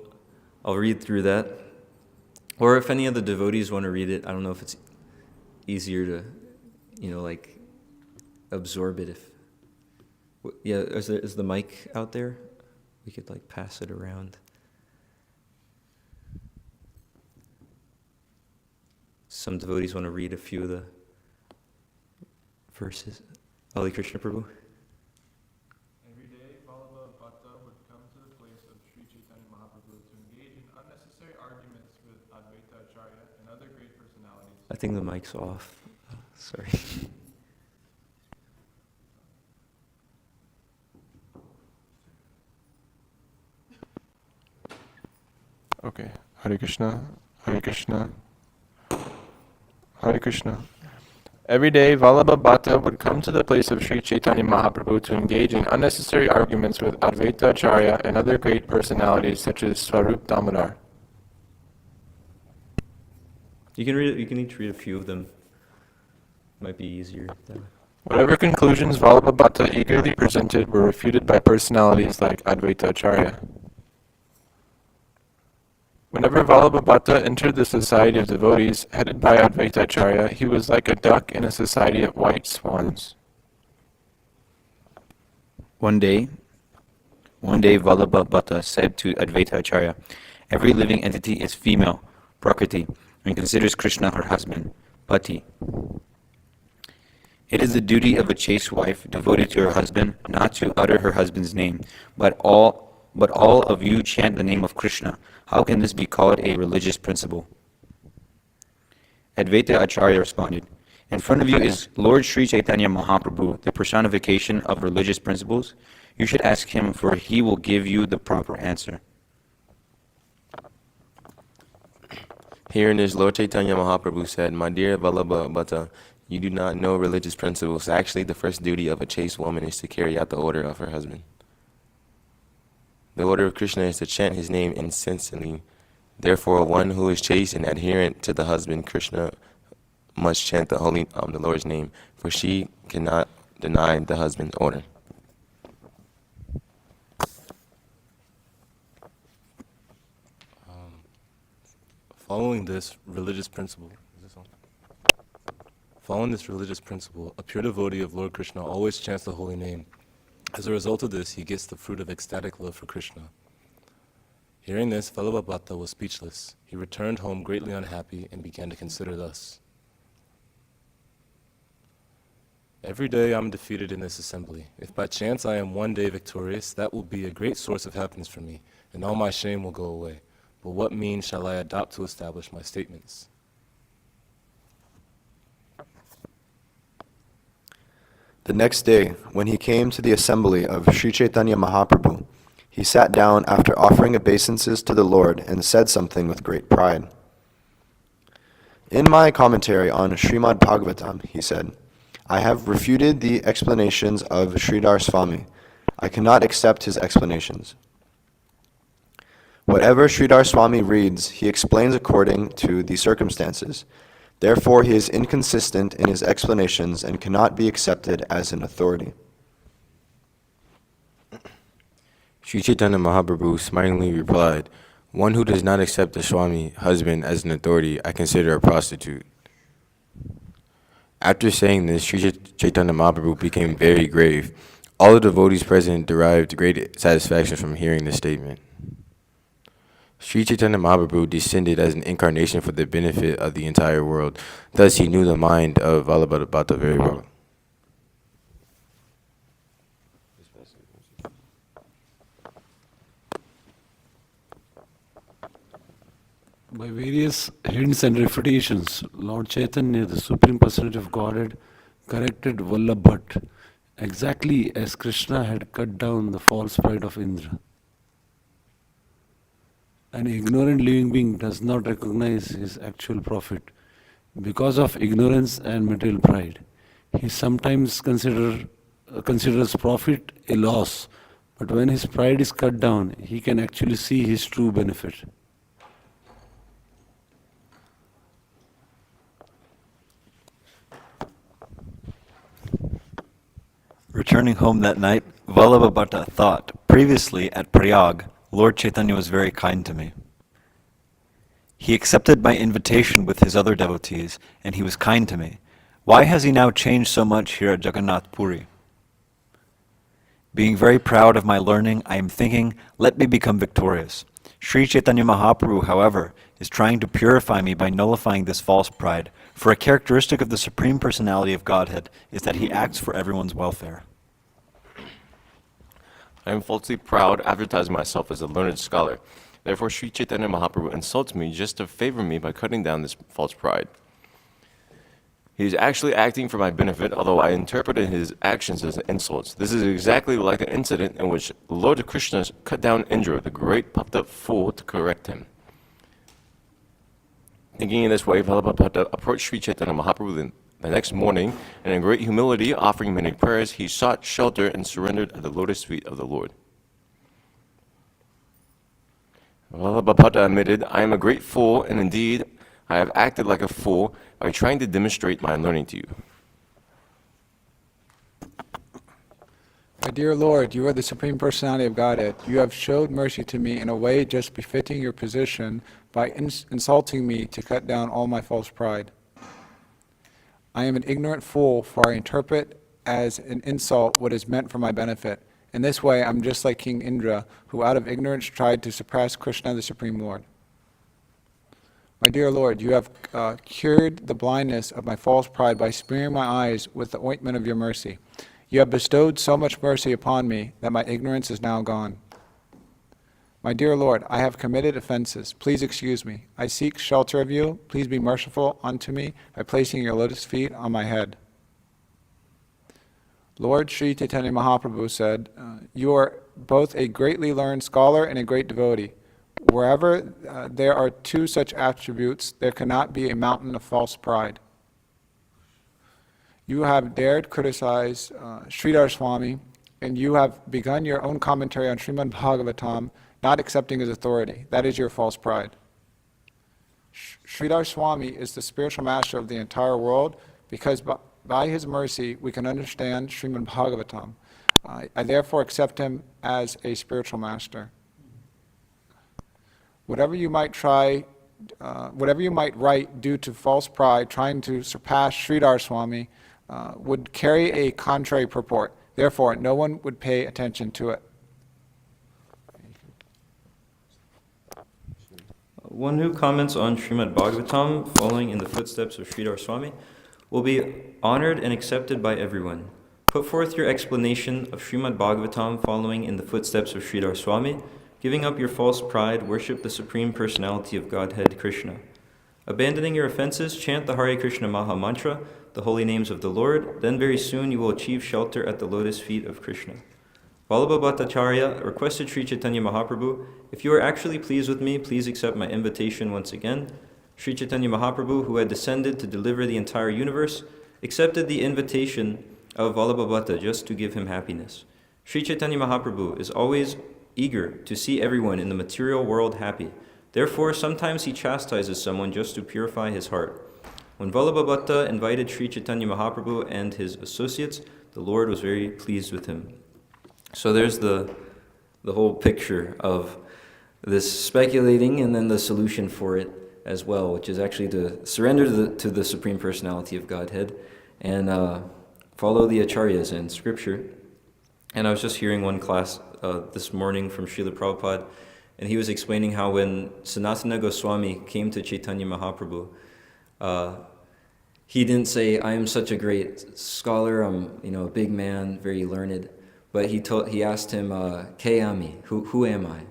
I'll read through that. Or if any of the devotees want to read it, I don't know if it's easier to, like absorb it. Is the mic out there? We could like pass it around. Some devotees want to read a few of the verses. Ali Krishna Prabhu. Every day, Vallabhabhatta would come to the place of Sri Chaitanya Mahaprabhu to engage in unnecessary arguments with Advaita Acharya and other great personalities. I think the mic's off. Sorry. Okay. Hare Krishna. Hare Krishna. Hare Krishna. Every day, Vallabhabhatta would come to the place of Sri Chaitanya Mahaprabhu to engage in unnecessary arguments with Advaita Acharya and other great personalities such as Swarup Damodar. You can each read a few of them. Might be easier. Whatever conclusions Vallabhabhatta eagerly presented were refuted by personalities like Advaita Acharya. Whenever Vallabhabhatta entered the society of devotees headed by Advaita Acharya, he was like a duck in a society of white swans. One day Vallabhabhatta said to Advaita Acharya, "Every living entity is female, Prakriti, and considers Krishna her husband, Pati. It is the duty of a chaste wife devoted to her husband not to utter her husband's name, but all of you chant the name of Krishna. How can this be called a religious principle?" Advaita Acharya responded, "In front of you is Lord Sri Chaitanya Mahaprabhu, the personification of religious principles. You should ask him, for he will give you the proper answer." Hearing this, Lord Chaitanya Mahaprabhu said, "My dear Vallabhabhatta, you do not know religious principles. Actually, the first duty of a chaste woman is to carry out the order of her husband. The order of Krishna is to chant his name incessantly. Therefore, one who is chaste and adherent to the husband Krishna must chant the Lord's name, for she cannot deny the husband's order." Following this religious principle, a pure devotee of Lord Krishna always chants the holy name. As a result of this, he gets the fruit of ecstatic love for Krishna. Hearing this, Vallabhabhatta was speechless. He returned home greatly unhappy and began to consider thus: "Every day I am defeated in this assembly. If by chance I am one day victorious, that will be a great source of happiness for me, and all my shame will go away. But what means shall I adopt to establish my statements?" The next day, when he came to the assembly of Sri Chaitanya Mahaprabhu, he sat down after offering obeisances to the Lord and said something with great pride. "In my commentary on Srimad Bhagavatam," he said, "I have refuted the explanations of Sridhar Swami. I cannot accept his explanations. Whatever Sridhar Swami reads, he explains according to the circumstances. Therefore, he is inconsistent in his explanations and cannot be accepted as an authority." Sri Chaitanya Mahaprabhu smilingly replied, "One who does not accept the Swami husband as an authority, I consider a prostitute." After saying this, Sri Chaitanya Mahaprabhu became very grave. All the devotees present derived great satisfaction from hearing this statement. Sri Chaitanya Mahaprabhu descended as an incarnation for the benefit of the entire world. Thus, he knew the mind of Vallabha very well. By various hints and refutations, Lord Chaitanya, the Supreme Personality of Godhead, corrected Vallabhat exactly as Krishna had cut down the false pride of Indra. An ignorant living being does not recognize his actual profit because of ignorance and material pride. He sometimes considers profit a loss, but when his pride is cut down, he can actually see his true benefit. Returning home that night, Vallabhabhata thought, previously at Prayag, Lord Chaitanya was very kind to me. He accepted my invitation with his other devotees, and he was kind to me. Why has he now changed so much here at Jagannath Puri? Being very proud of my learning, I am thinking, let me become victorious. Sri Chaitanya Mahaprabhu, however, is trying to purify me by nullifying this false pride, for a characteristic of the Supreme Personality of Godhead is that he acts for everyone's welfare. I am falsely proud, advertising myself as a learned scholar. Therefore, Sri Chaitanya Mahaprabhu insults me just to favor me by cutting down this false pride. He is actually acting for my benefit, although I interpreted his actions as insults. This is exactly like an incident in which Lord Krishna cut down Indra, the great puffed-up fool, to correct him. Thinking in this way, Vallabhabhata approached Sri Chaitanya Mahaprabhu the next morning, and in great humility, offering many prayers, he sought shelter and surrendered at the lotus feet of the Lord. Vallabhabhata admitted, I am a great fool, and indeed, I have acted like a fool by trying to demonstrate my learning to you. My dear Lord, you are the Supreme Personality of Godhead. You have showed mercy to me in a way just befitting your position by insulting me to cut down all my false pride. I am an ignorant fool, for I interpret as an insult what is meant for my benefit. In this way, I'm just like King Indra, who out of ignorance tried to suppress Krishna, the Supreme Lord. My dear Lord, you have cured the blindness of my false pride by smearing my eyes with the ointment of your mercy. You have bestowed so much mercy upon me that my ignorance is now gone. My dear Lord, I have committed offenses. Please excuse me. I seek shelter of you. Please be merciful unto me by placing your lotus feet on my head. Lord Sri Chaitanya Mahaprabhu said, you are both a greatly learned scholar and a great devotee. Wherever there are two such attributes, there cannot be a mountain of false pride. You have dared criticize Sridhar Swami, and you have begun your own commentary on Srimad Bhagavatam, not accepting his authority. That is your false pride. Sridhar Swami is the spiritual master of the entire world, because by his mercy we can understand Srimad Bhagavatam. I therefore accept him as a spiritual master. Whatever you might write due to false pride, trying to surpass Sridhar Swami, would carry a contrary purport. Therefore, no one would pay attention to it. One who comments on Srimad Bhagavatam, following in the footsteps of Sridhar Swami, will be honored and accepted by everyone. Put forth your explanation of Srimad Bhagavatam, following in the footsteps of Sridhar Swami, giving up your false pride, worship the Supreme Personality of Godhead, Krishna. Abandoning your offenses, chant the Hare Krishna Maha Mantra, the holy names of the Lord, then very soon you will achieve shelter at the lotus feet of Krishna. Vallabhabhatacharya requested Sri Chaitanya Mahaprabhu, if you are actually pleased with me, please accept my invitation once again. Sri Chaitanya Mahaprabhu, who had descended to deliver the entire universe, accepted the invitation of Vallabhabhata just to give him happiness. Sri Chaitanya Mahaprabhu is always eager to see everyone in the material world happy. Therefore, sometimes he chastises someone just to purify his heart. When Vallabhabhata invited Sri Chaitanya Mahaprabhu and his associates, the Lord was very pleased with him. So there's the whole picture of this speculating and then the solution for it as well, which is actually to surrender to the Supreme Personality of Godhead and follow the acharyas in Scripture. And I was just hearing one class this morning from Srila Prabhupada, and he was explaining how when Sanatana Goswami came to Chaitanya Mahaprabhu, he didn't say, "I am such a great scholar, I'm a big man, very learned," but he asked him, "Ke ami, who am I?"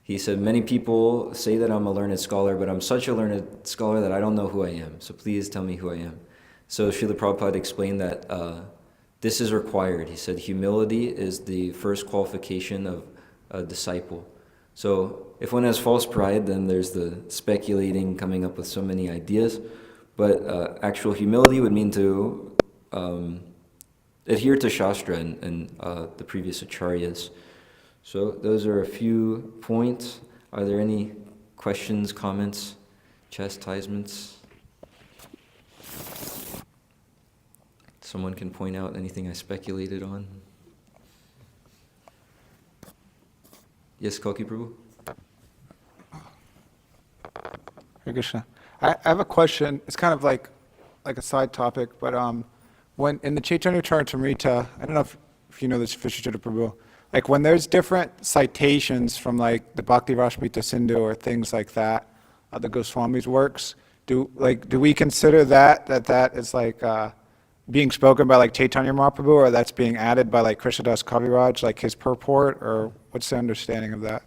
He said, "Many people say that I'm a learned scholar, but I'm such a learned scholar that I don't know who I am. So please tell me who I am." So Srila Prabhupada explained that this is required. He said humility is the first qualification of a disciple. So if one has false pride, then there's the speculating, coming up with so many ideas. But actual humility would mean to adhere to Shastra and the previous acharyas. So those are a few points. Are there any questions, comments, chastisements? Someone can point out anything I speculated on? Yes, Kalki Prabhu? Hare Krishna. I have a question. It's kind of like a side topic, but when in the Chaitanya Charitamrita, I don't know if you know this, Vishnuchitra Prabhu, like when there's different citations from like the Bhakti Rasmrita Sindhu or things like that, the Goswami's works, do we consider that is like being spoken by like Chaitanya Mahaprabhu, or that's being added by like Krishnadas Kaviraj, like his purport, or what's the understanding of that?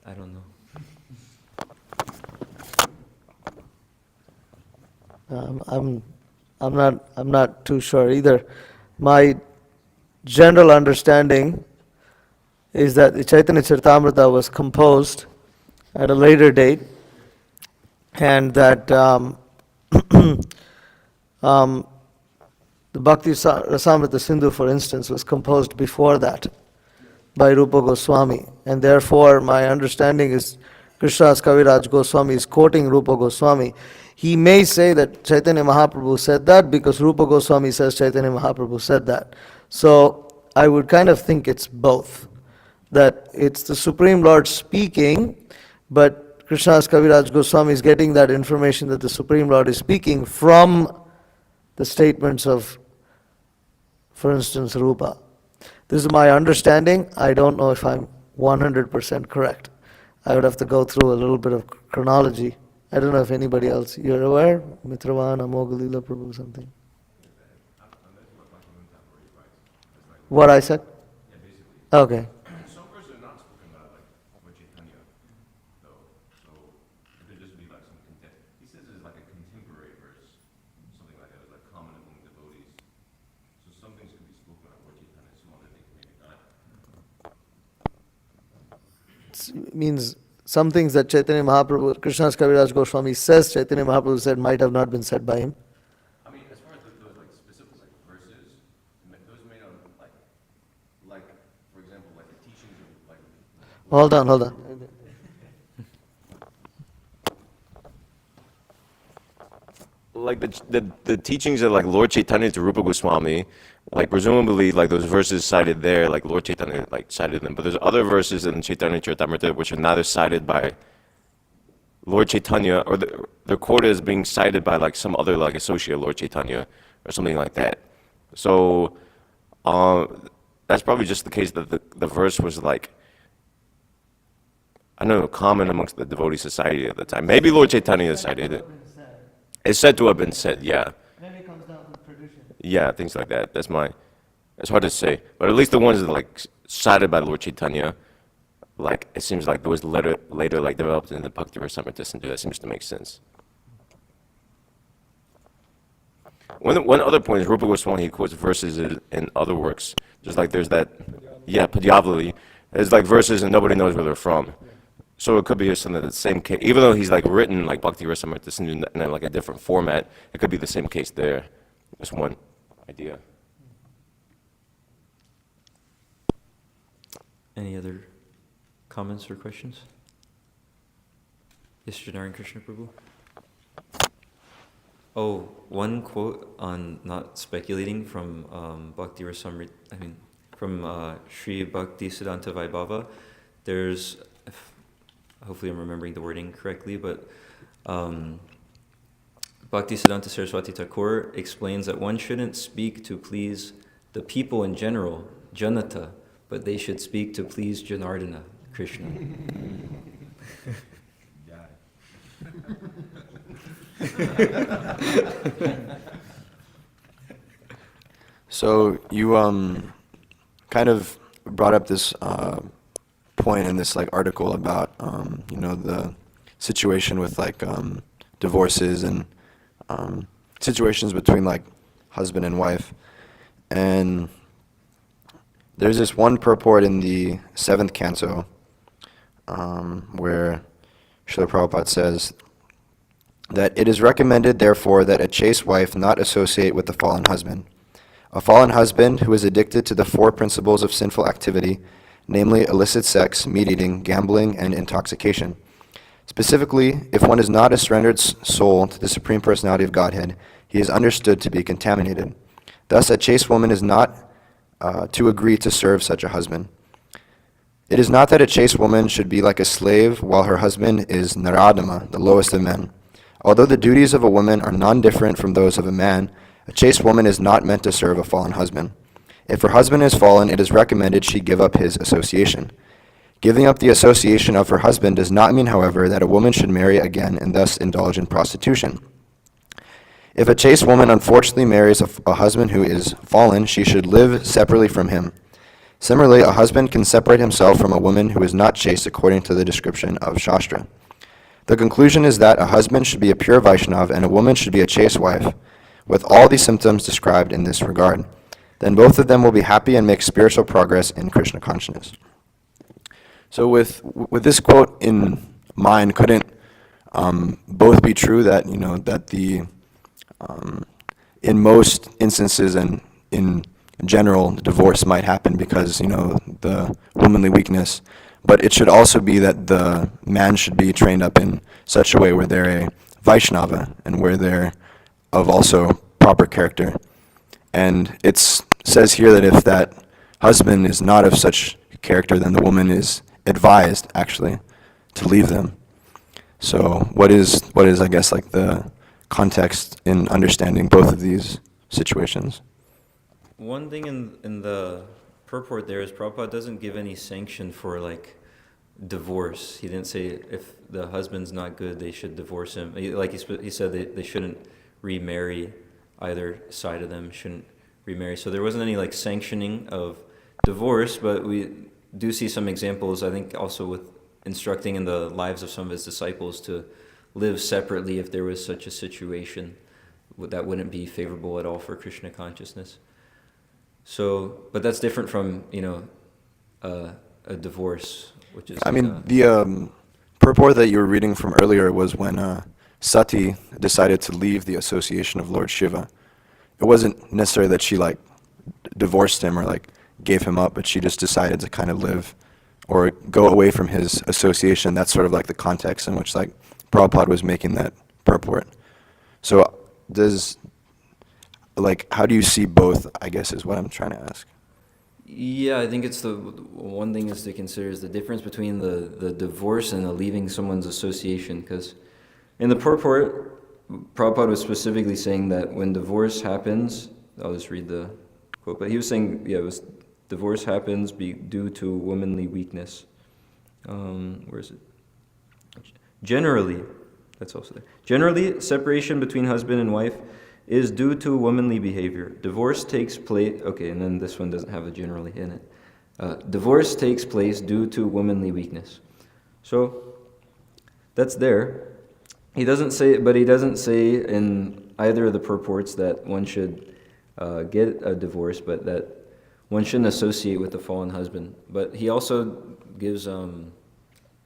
I don't know. I'm not too sure either. My general understanding is that the Chaitanya Charitamrita was composed at a later date, and that the Bhakti Rasamrita Sindhu, for instance, was composed before that by Rupa Goswami, and therefore my understanding is Krishnadas Kaviraj Goswami is quoting Rupa Goswami. He may say that Chaitanya Mahaprabhu said that because Rupa Goswami says Chaitanya Mahaprabhu said that. So I would kind of think it's both, that it's the Supreme Lord speaking, but Krishnadas Kaviraj Goswami is getting that information that the Supreme Lord is speaking from the statements of, for instance, Rupa. This is my understanding. I don't know if I'm 100% correct. I would have to go through a little bit of chronology. I don't know if anybody else, you're aware? Mitravan, Amogalila Prabhu, something. What I said? Okay. Some verses are not spoken about like what Chaitanya, though. So it could just be like some content. He says it's like a contemporary verse, something like that, like common among devotees. So some things could be spoken about what Chaitanya, some other things maybe not. It means some things that Chaitanya Mahaprabhu, Krishnadas Kaviraj Goswami says Chaitanya Mahaprabhu said might have not been said by him. I mean, as far as those like specific like verses, those may not like for example, like the teachings of like. Hold on. Like the teachings of like Lord Chaitanya to Rupa Goswami, like presumably like those verses cited there, like Lord Chaitanya like cited them, but there's other verses in Chaitanya Charitamrita which are neither cited by Lord Chaitanya or they're quoted as being cited by like some other like associate of Lord Chaitanya or something like that. So that's probably just the case that the verse was like, I don't know, common amongst the devotee society at the time. Maybe Lord Chaitanya cited it. It's said to have been said, yeah. Maybe it comes down to tradition. Yeah, things like that. It's hard to say. But at least the ones that like cited by Lord Chaitanya, like it seems like those later like developed in the Bhakti Rasamrita Sindhu. That seems to make sense. One other point is Rupa Goswami quotes verses in other works. Just like there's that, Padyavali. There's like verses and nobody knows where they're from. So it could be something the same case, even though he's like written like Bhakti Rasamrita Sindhu in like a different format, it could be the same case there. That's one idea. Any other comments or questions? Yes, Janaran Krishna Prabhu? Oh, one quote on not speculating from Bhakti Rasamrita, from Sri Bhakti Siddhanta Vaibhava. There's, hopefully I'm remembering the wording correctly, but Bhakti Siddhanta Saraswati Thakur explains that one shouldn't speak to please the people in general, janata, but they should speak to please Janardana, Krishna. So you kind of brought up this point in this like article about the situation with like divorces and situations between like husband and wife, and there's this one purport in the 7th canto where Srila Prabhupada says that it is recommended, therefore, that a chaste wife not associate with the fallen husband. A fallen husband who is addicted to the 4 principles of sinful activity, namely illicit sex, meat-eating, gambling, and intoxication. Specifically, if one is not a surrendered soul to the Supreme Personality of Godhead, he is understood to be contaminated. Thus, a chaste woman is not to agree to serve such a husband. It is not that a chaste woman should be like a slave while her husband is Naradama, the lowest of men. Although the duties of a woman are non-different from those of a man, a chaste woman is not meant to serve a fallen husband. If her husband is fallen, it is recommended she give up his association. Giving up the association of her husband does not mean, however, that a woman should marry again and thus indulge in prostitution. If a chaste woman unfortunately marries a husband who is fallen, she should live separately from him. Similarly, a husband can separate himself from a woman who is not chaste according to the description of Shastra. The conclusion is that a husband should be a pure Vaishnav and a woman should be a chaste wife, with all the symptoms described in this regard. Then both of them will be happy and make spiritual progress in Krishna consciousness. So with this quote in mind, couldn't both be true that that the in most instances and in general divorce might happen because the womanly weakness, but it should also be that the man should be trained up in such a way where they're a Vaishnava and where they're of also proper character. And it says here that if that husband is not of such character, then the woman is advised actually to leave them. So what is I guess like the context in understanding both of these situations? One thing in the purport there is Prabhupada doesn't give any sanction for like divorce. He didn't say if the husband's not good, they should divorce him. He said they shouldn't remarry, either side of them shouldn't remarry. So there wasn't any like sanctioning of divorce, but we do see some examples, I think also with instructing in the lives of some of his disciples to live separately if there was such a situation that wouldn't be favorable at all for Krishna consciousness. So, but that's different from, a divorce, which is... the purport that you were reading from earlier was when Sati decided to leave the association of Lord Shiva. It wasn't necessarily that she divorced him or gave him up, but she just decided to kind of live or go away from his association. That's sort of the context in which Prabhupada was making that purport. So how do you see both, I guess, is what I'm trying to ask. Yeah, I think it's the one thing is to consider is the difference between the divorce and the leaving someone's association, because in the purport, Prabhupada was specifically saying that when divorce happens, I'll just read the quote, but he was saying, divorce happens due to womanly weakness. Where is it? Generally, that's also there. Generally, separation between husband and wife is due to womanly behavior. Divorce takes place, okay, and then this one doesn't have a generally in it. Divorce takes place due to womanly weakness. So, that's there. He doesn't say in either of the purports that one should get a divorce, but that one shouldn't associate with the fallen husband. But he also gives,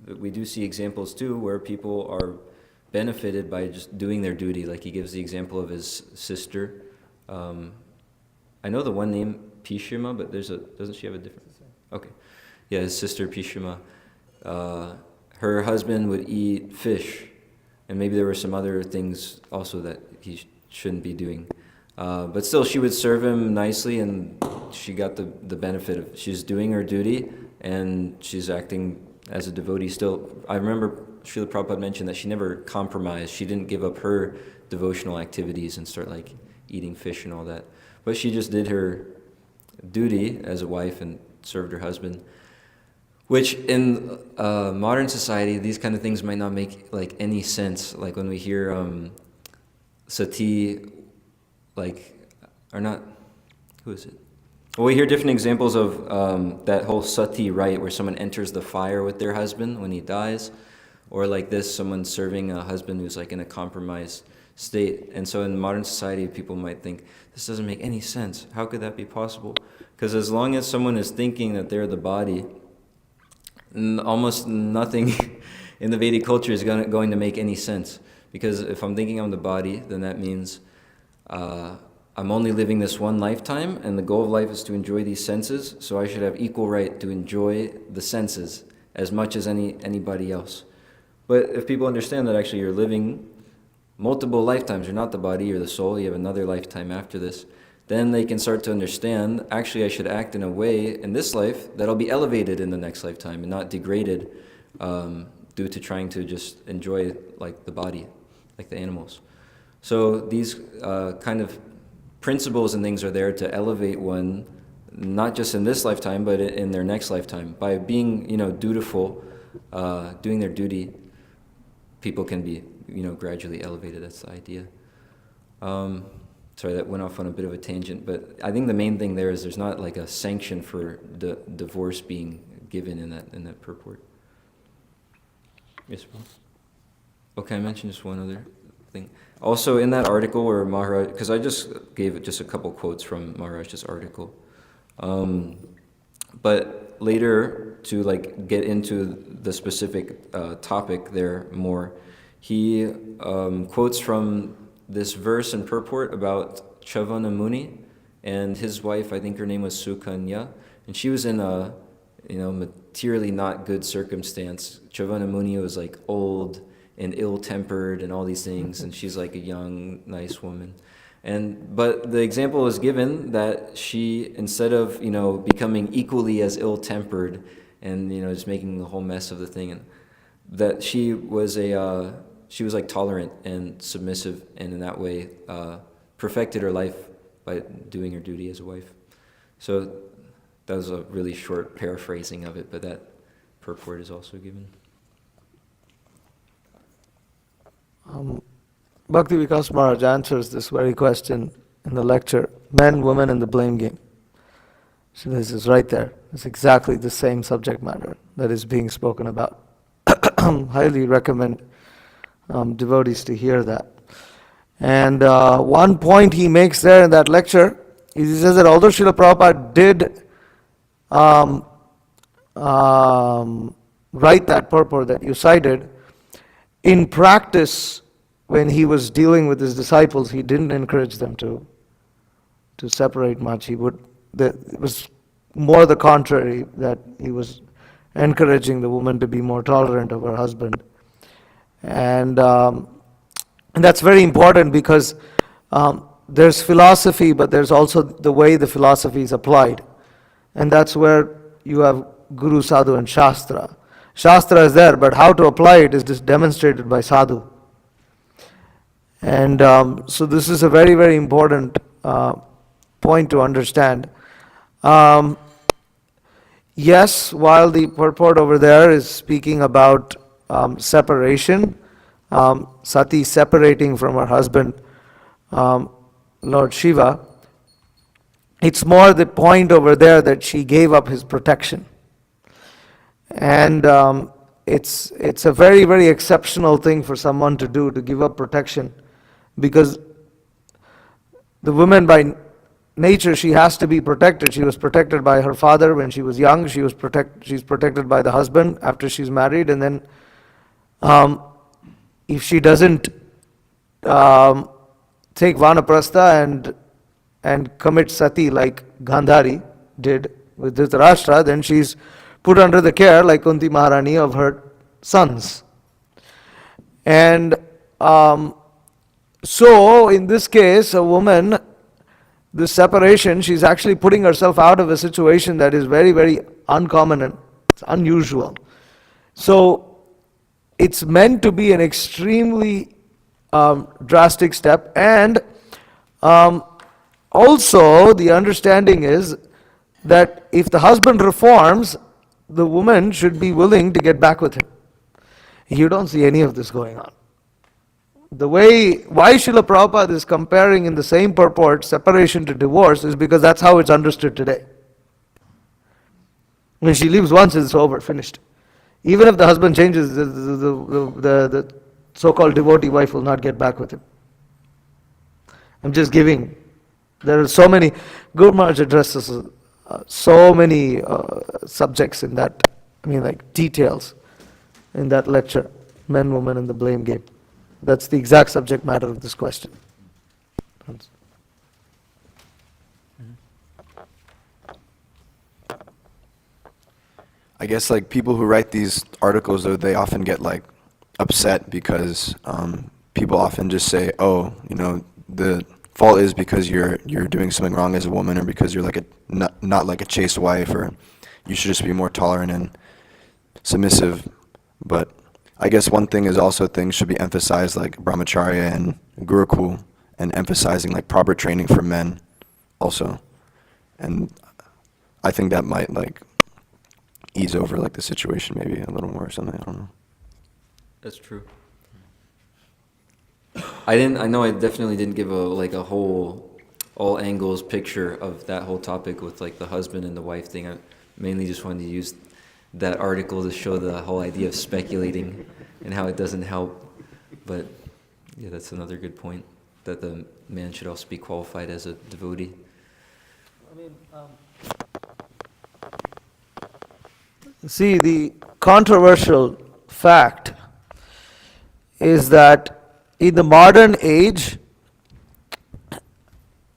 we do see examples too where people are benefited by just doing their duty. Like he gives the example of his sister. I know the one name Pishima, but doesn't she have a different? Okay. Yeah, his sister Pishima. Her husband would eat fish, and maybe there were some other things also that he shouldn't be doing. But still, she would serve him nicely, and she got the benefit of she's doing her duty, and she's acting as a devotee still. I remember Srila Prabhupada mentioned that she never compromised. She didn't give up her devotional activities and start eating fish and all that. But she just did her duty as a wife and served her husband. Which in modern society, these kind of things might not make like any sense. Like when we hear sati, or not, who is it? Well, we hear different examples of that whole sati rite where someone enters the fire with their husband when he dies, or like this, someone serving a husband who's like in a compromised state. And so in modern society, people might think, this doesn't make any sense. How could that be possible? Because as long as someone is thinking that they're the body, almost nothing in the Vedic culture is going to make any sense. Because if I'm thinking I'm the body, then that means I'm only living this one lifetime, and the goal of life is to enjoy these senses, so I should have equal right to enjoy the senses as much as anybody else. But if people understand that actually you're living multiple lifetimes, you're not the body, you're the soul, you have another lifetime after this, then they can start to understand, actually I should act in a way in this life that'll be elevated in the next lifetime and not degraded due to trying to just enjoy like the body, like the animals. So these kind of principles and things are there to elevate one, not just in this lifetime, but in their next lifetime. By being, dutiful, doing their duty, people can be, gradually elevated. That's the idea. Sorry, that went off on a bit of a tangent, but I think the main thing there is there's not like a sanction for the divorce being given in that purport. Yes, Paul? Okay, I mentioned just one other thing. Also, in that article where Maharaj, because I just gave just a couple quotes from Maharaj's article, but later to like get into the specific topic there more, he quotes from this verse and purport about Chavana Muni and his wife. I think her name was Sukanya, and she was in a materially not good circumstance. Chavana Muni was like old and ill-tempered and all these things, and she's like a young, nice woman. But the example was given that she, instead of becoming equally as ill-tempered and just making a whole mess of the thing, and that she was like tolerant and submissive, and in that way perfected her life by doing her duty as a wife. So that was a really short paraphrasing of it, but that purport is also given. Bhakti Vikas Maharaj answers this very question in the lecture, Men, Women and the Blame Game. So this is right there. It's exactly the same subject matter that is being spoken about. Highly recommend devotees to hear that. And one point he makes there in that lecture is he says that although Srila Prabhupada did write that purport that you cited, in practice, when he was dealing with his disciples, he didn't encourage them to separate much. It was more the contrary, that he was encouraging the woman to be more tolerant of her husband. And that's very important because there's philosophy, but there's also the way the philosophy is applied. And that's where you have Guru, Sadhu and Shastra. Shastra is there, but how to apply it is just demonstrated by Sadhu. And so this is a very, very important point to understand. Yes, while the purport over there is speaking about separation, Sati separating from her husband, Lord Shiva, it's more the point over there that she gave up his protection. And it's a very, very exceptional thing for someone to do, to give up protection, because the woman by nature, she has to be protected. She was protected by her father when she was young. She's protected by the husband after she's married, and then if she doesn't take vanaprastha and commit sati like Gandhari did with Dhritarashtra, then she's put under the care, like Kunti Maharani, of her sons. And so in this case, a woman, this separation, she's actually putting herself out of a situation that is very, very uncommon and it's unusual. So it's meant to be an extremely drastic step. And also the understanding is that if the husband reforms, the woman should be willing to get back with him. You don't see any of this going on. Why Srila Prabhupada is comparing in the same purport separation to divorce is because that's how it's understood today. When she leaves once, it's over, finished. Even if the husband changes, the so-called devotee wife will not get back with him. I'm just giving. There are so many, Guru Maharaj addresses so many subjects in that, like details in that lecture, Men, Women, and the Blame Game. That's the exact subject matter of this question. I guess like people who write these articles, though, they often get like upset because people often just say, oh, the fault is because you're doing something wrong as a woman, or because you're like not like a chaste wife, or you should just be more tolerant and submissive. But I guess one thing is also things should be emphasized, like brahmacharya and gurukul, and emphasizing like proper training for men also. And I think that might like ease over like the situation maybe a little more or something, I don't know. That's true. I know I definitely didn't give a whole all angles picture of that whole topic with like the husband and the wife thing. I mainly just wanted to use that article to show the whole idea of speculating and how it doesn't help. But yeah, that's another good point, that the man should also be qualified as a devotee. See, the controversial fact is that in the modern age,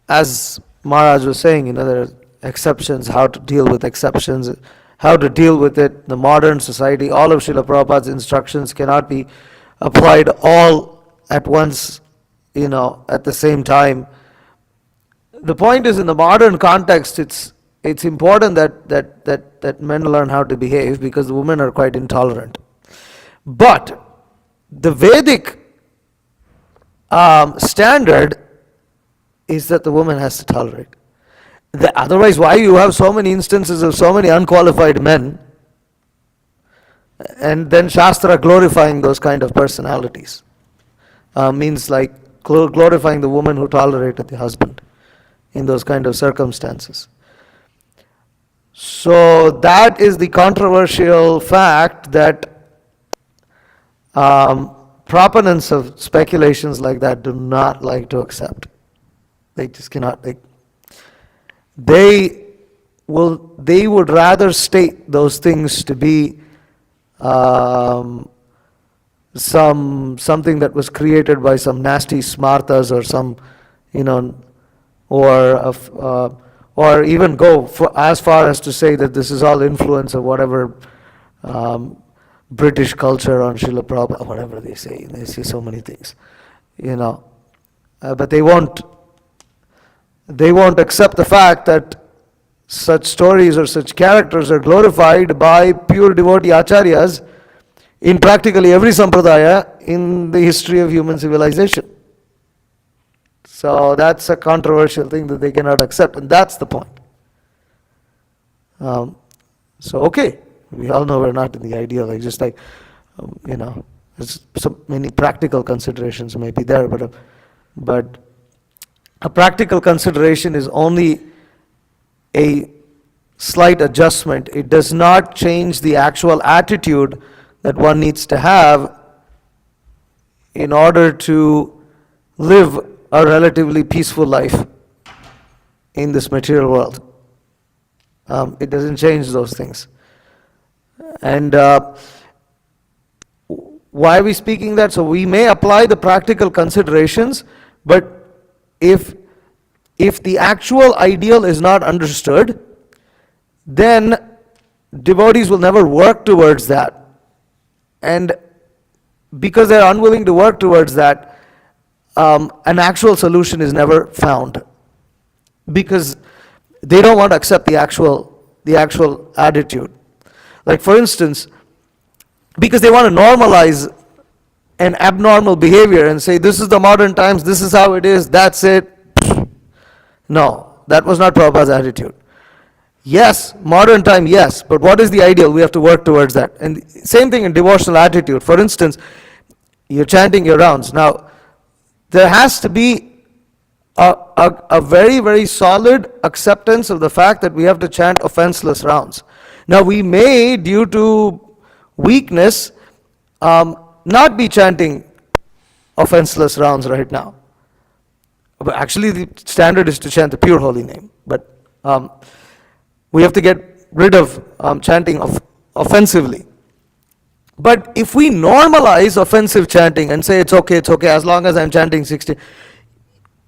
as Maharaj was saying, there are exceptions, how to deal with exceptions, how to deal with it. The modern society, all of Srila Prabhupada's instructions cannot be applied all at once, at the same time. The point is, in the modern context, it's important that men learn how to behave, because the women are quite intolerant. But the Vedic standard is that the woman has to tolerate. Otherwise, why you have so many instances of so many unqualified men, and then Shastra glorifying those kind of personalities? Means like glorifying the woman who tolerated the husband in those kind of circumstances. So that is the controversial fact that proponents of speculations like that do not like to accept. They just cannot. They would rather state those things to be something that was created by some nasty smartas or some, or even go as far as to say that this is all influence of whatever British culture on Srila Prabhupada, whatever they say. They say so many things, but they won't accept the fact that such stories or such characters are glorified by pure devotee acharyas in practically every sampradaya in the history of human civilization. So that's a controversial thing that they cannot accept, and that's the point. Okay, we all know we're not in the ideal, there's so many practical considerations may be there, but a practical consideration is only a slight adjustment. It does not change the actual attitude that one needs to have in order to live a relatively peaceful life in this material world. It doesn't change those things. And why are we speaking that? So we may apply the practical considerations, but if the actual ideal is not understood, then devotees will never work towards that. And because they're unwilling to work towards that, an actual solution is never found, because they don't want to accept the actual attitude. Like for instance, because they want to normalize an abnormal behavior and say, this is the modern times, this is how it is, that's it. No, that was not Prabhupada's attitude. Yes, modern time, yes, but what is the ideal? We have to work towards that. And same thing in devotional attitude. For instance, you're chanting your rounds. Now, there has to be a very, very solid acceptance of the fact that we have to chant offenseless rounds. Now, we may, due to weakness, not be chanting offenseless rounds right now. But actually, the standard is to chant the pure holy name. But we have to get rid of chanting offensively. But if we normalize offensive chanting and say it's okay, as long as I'm chanting 60,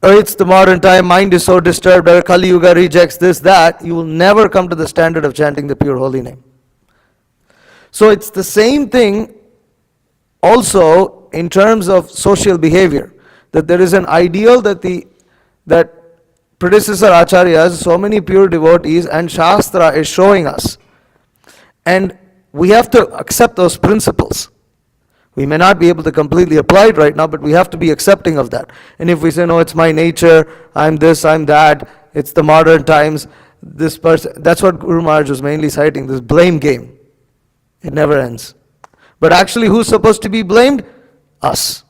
or it's the modern time, mind is so disturbed, or Kali Yuga rejects this, that, you will never come to the standard of chanting the pure holy name. So it's the same thing also in terms of social behavior, that there is an ideal that predecessor acharyas, so many pure devotees, and Shastra is showing us. And we have to accept those principles. We may not be able to completely apply it right now, but we have to be accepting of that. And if we say, no, it's my nature, I'm this, I'm that, it's the modern times, this person, that's what Guru Maharaj was mainly citing, this blame game. It never ends. But actually, who's supposed to be blamed? Us.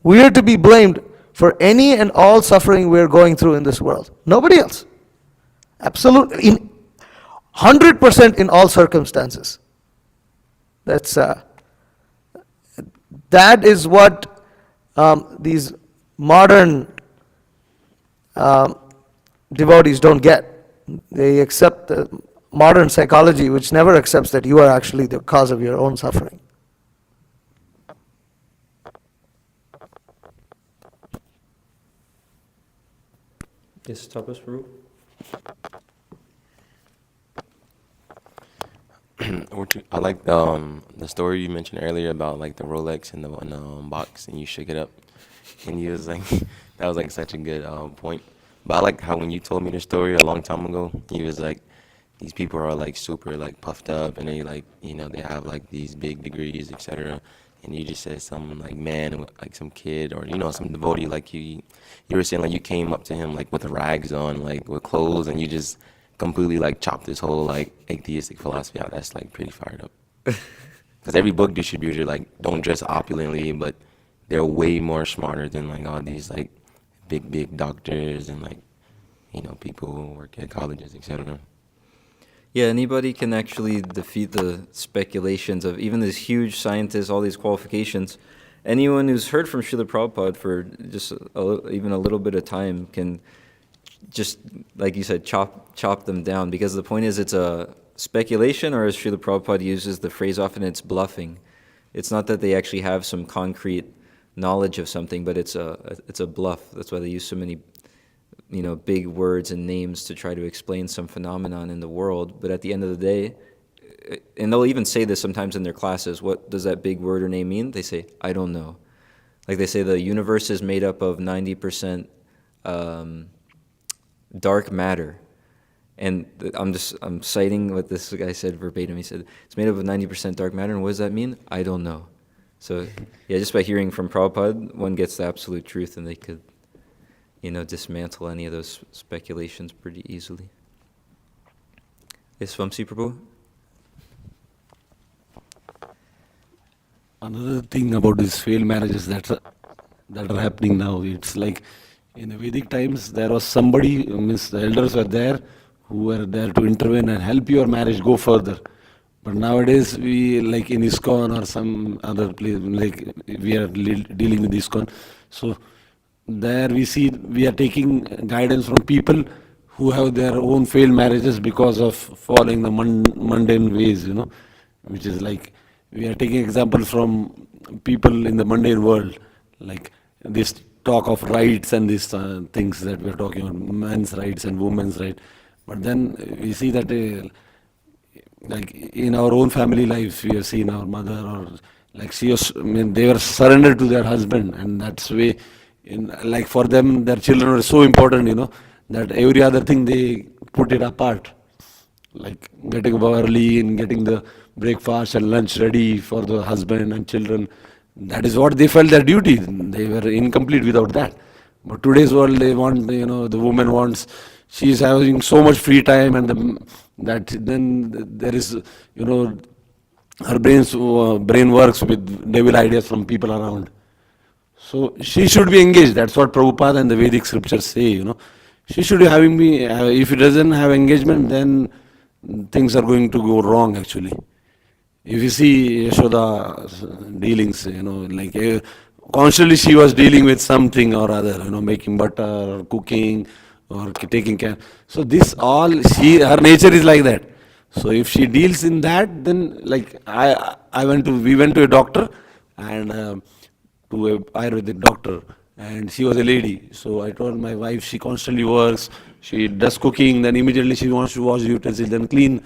We are to be blamed for any and all suffering we're going through in this world. Nobody else. Absolutely. In 100% in all circumstances. That is what these modern devotees don't get. They accept the modern psychology, which never accepts that you are actually the cause of your own suffering. Yes, Tapas Prabhu. I like the story you mentioned earlier about like the Rolex in the box and you shook it up, and he was like, that was like such a good point. But I like how when you told me the story a long time ago, he was like, these people are like super like puffed up and they like they have like these big degrees, etc. And you just said some like man, like some kid or some devotee, like you were saying like you came up to him like with rags on, like with clothes, and you just completely like chopped this whole like atheistic philosophy out. That's like pretty fired up. Because every book distributor like don't dress opulently, but they're way more smarter than like all these like big doctors and like people who work at colleges, etc. Yeah, anybody can actually defeat the speculations of even these huge scientists, all these qualifications. Anyone who's heard from Srila Prabhupada for just even a little bit of time can just, like you said, chop them down. Because the point is, it's a speculation, or as Srila Prabhupada uses the phrase often, it's bluffing. It's not that they actually have some concrete knowledge of something, but it's a bluff. That's why they use so many big words and names to try to explain some phenomenon in the world. But at the end of the day, and they'll even say this sometimes in their classes, what does that big word or name mean? They say, I don't know. Like they say the universe is made up of 90% dark matter. And I'm citing what this guy said verbatim. He said, it's made up of 90% dark matter, and what does that mean? I don't know. So yeah, just by hearing from Prabhupada, one gets the absolute truth, and they could dismantle any of those speculations pretty easily. Yes, Rsi Prabhu? Another thing about these failed marriages that are happening now, it's like in the Vedic times, there was somebody, the elders were there, who were there to intervene and help your marriage go further. But nowadays, we, like in ISKCON or some other place, like we are dealing with ISKCON, so there we see we are taking guidance from people who have their own failed marriages because of following the mundane ways, which is like, we are taking example from people in the mundane world, like this talk of rights and these things that we are talking about, men's rights and women's rights. But then we see that like in our own family lives, we have seen our mother or like they were surrendered to their husband, and that's way, like for them, their children were so important, that every other thing they put it apart. Like getting up early and getting the breakfast and lunch ready for the husband and children. That is what they felt their duty. They were incomplete without that. But today's world, they want, the woman wants she is having so much free time, and that then there is, her brain works with devil ideas from people around. So she should be engaged. That's what Prabhupada and the Vedic scriptures say. She should be having me. If it doesn't have engagement, then things are going to go wrong actually. If you see Yashoda's dealings, like constantly she was dealing with something or other, making butter or cooking or taking care. So this all, her nature is like that. So if she deals in that, then like we went to a doctor and to a Ayurvedic doctor, and she was a lady. So I told my wife, she constantly works, she does cooking, then immediately she wants to wash the utensils, then clean.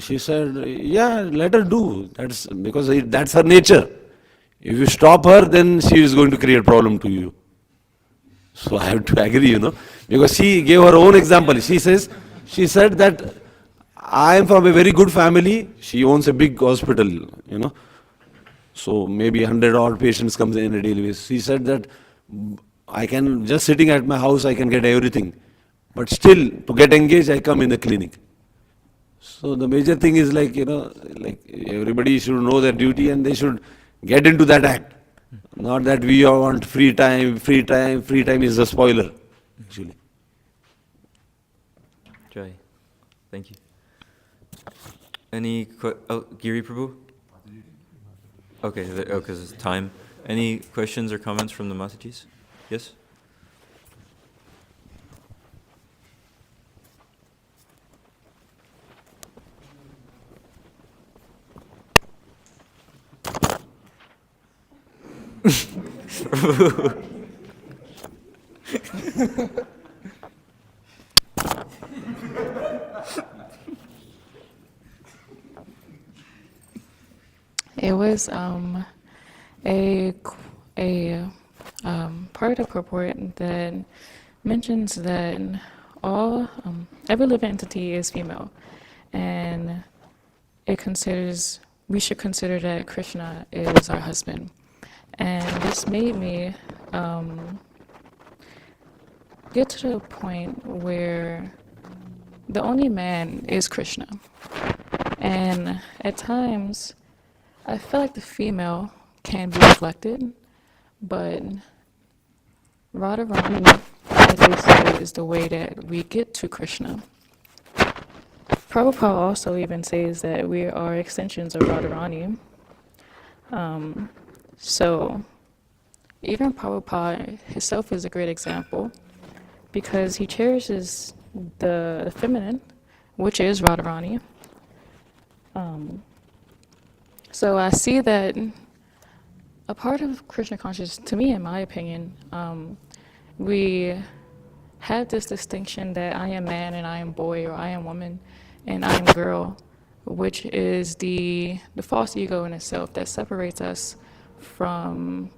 She said, yeah, let her do. That's because that's her nature. If you stop her, then she is going to create problem to you. So I have to agree, because she gave her own example. She said that I am from a very good family. She owns a big hospital, So maybe 100 odd patients comes in a daily basis. She said that I can, just sitting at my house, I can get everything. But still, to get engaged, I come in the clinic. So the major thing is like everybody should know their duty and they should get into that act. Not that we all want free time is the spoiler, actually. Jai. Thank you. Giri Prabhu? Okay, because it's time. Any questions or comments from the Matajis? Yes? It was a part of purport that mentions that every living entity is female, and we should consider that Krishna is our husband. And this made me get to the point where the only man is Krishna. And at times, I feel like the female can be reflected, but Radharani, as they say, is the way that we get to Krishna. Prabhupada also even says that we are extensions of Radharani. So even Prabhupada himself is a great example because he cherishes the feminine, which is Radharani. So I see that a part of Krishna consciousness, to me, in my opinion, we have this distinction that I am man and I am boy, or I am woman and I am girl, which is the false ego in itself that separates us from,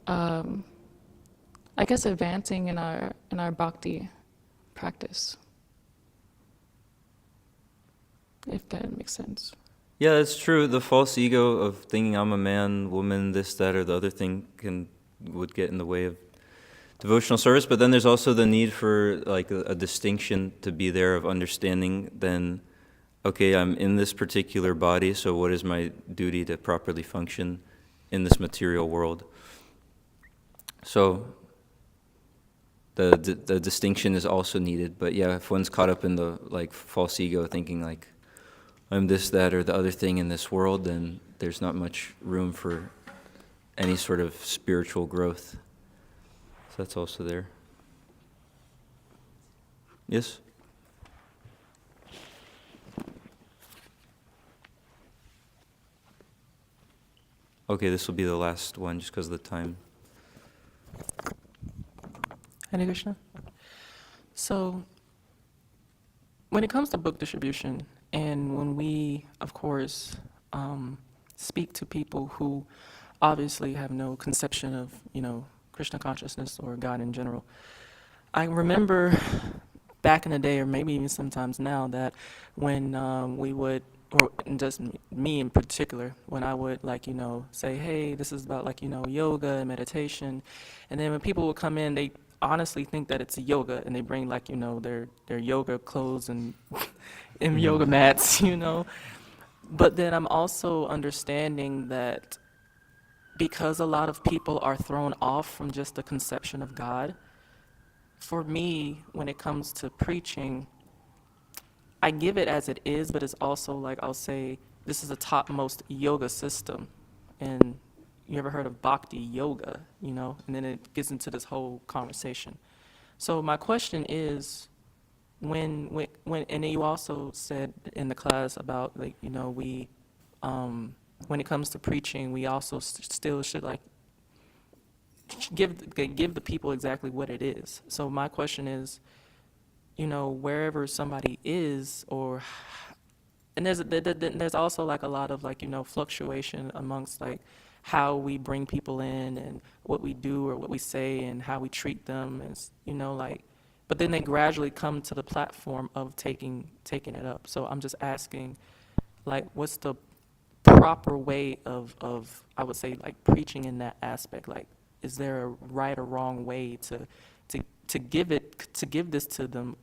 I guess, advancing in our bhakti practice, if that makes sense. Yeah, that's true. The false ego of thinking I'm a man, woman, this, that, or the other thing would get in the way of devotional service. But then there's also the need for like a distinction to be there of understanding. Then, okay, I'm in this particular body, so what is my duty to properly function in this material world? So the distinction is also needed. But yeah, if one's caught up in the like false ego, thinking like I'm this, that, or the other thing in this world, then there's not much room for any sort of spiritual growth. So that's also there. Yes? Okay, this will be the last one just because of the time. Hare Krishna. So, when it comes to book distribution, and when we, of course, speak to people who obviously have no conception of, Krishna consciousness or God in general, I remember back in the day, or maybe even sometimes now, that when we would, or just me in particular, when I would say, hey, this is about yoga and meditation, and then when people would come in, they honestly think that it's yoga, and they bring like, their yoga clothes and yoga mats, But then I'm also understanding that because a lot of people are thrown off from just the conception of God, for me, when it comes to preaching, I give it as it is, but it's also like, I'll say, this is the topmost yoga system. And you ever heard of bhakti yoga, And then it gets into this whole conversation. So my question is, and then you also said in the class about, like, when it comes to preaching, we also still should, like, give the people exactly what it is. So my question is, wherever somebody is, and there's also like a lot of, like, fluctuation amongst, like, how we bring people in and what we do or what we say and how we treat them, and like, but then they gradually come to the platform of taking it up. So I'm just asking, like, what's the proper way of I would say, like, preaching in that aspect? Like, is there a right or wrong way to give this to them,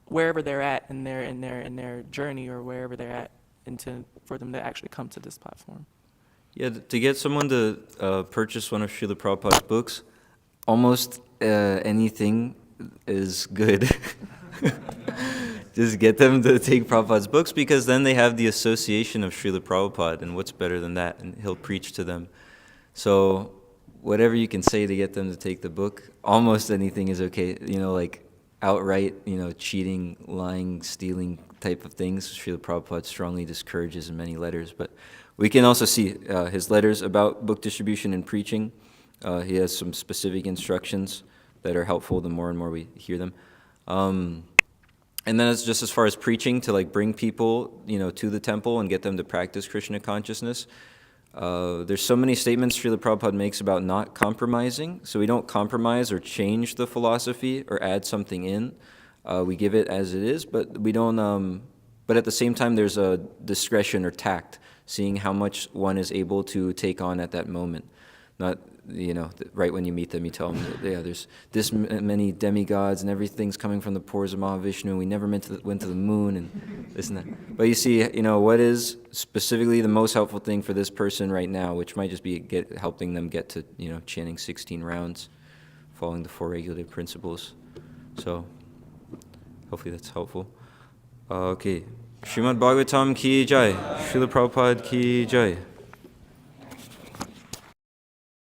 wherever they're at in their journey, or wherever they're at, and for them to actually come to this platform? Yeah, to get someone to purchase one of Srila Prabhupada's books, almost anything is good. Just get them to take Prabhupada's books, because then they have the association of Srila Prabhupada, and what's better than that? And he'll preach to them. So whatever you can say to get them to take the book, almost anything is okay. Like outright, cheating, lying, stealing type of things, Srila Prabhupada strongly discourages in many letters. But we can also see his letters about book distribution and preaching. He has some specific instructions that are helpful the more and more we hear them. And then it's just as far as preaching, to like bring people, to the temple and get them to practice Krishna consciousness. There's so many statements Srila Prabhupada makes about not compromising. So we don't compromise or change the philosophy or add something in. We give it as it is, but we don't. But at the same time, there's a discretion or tact, seeing how much one is able to take on at that moment. Not, right when you meet them, you tell them that, there's this many demigods and everything's coming from the pores of Mahavishnu. We never went to the moon and this and that. But you see, what is specifically the most helpful thing for this person right now, which might just be helping them get to, chanting 16 rounds, following the 4 regulative principles. So hopefully that's helpful. Okay. Srimad Bhagavatam ki jai. Srila Prabhupada ki jai.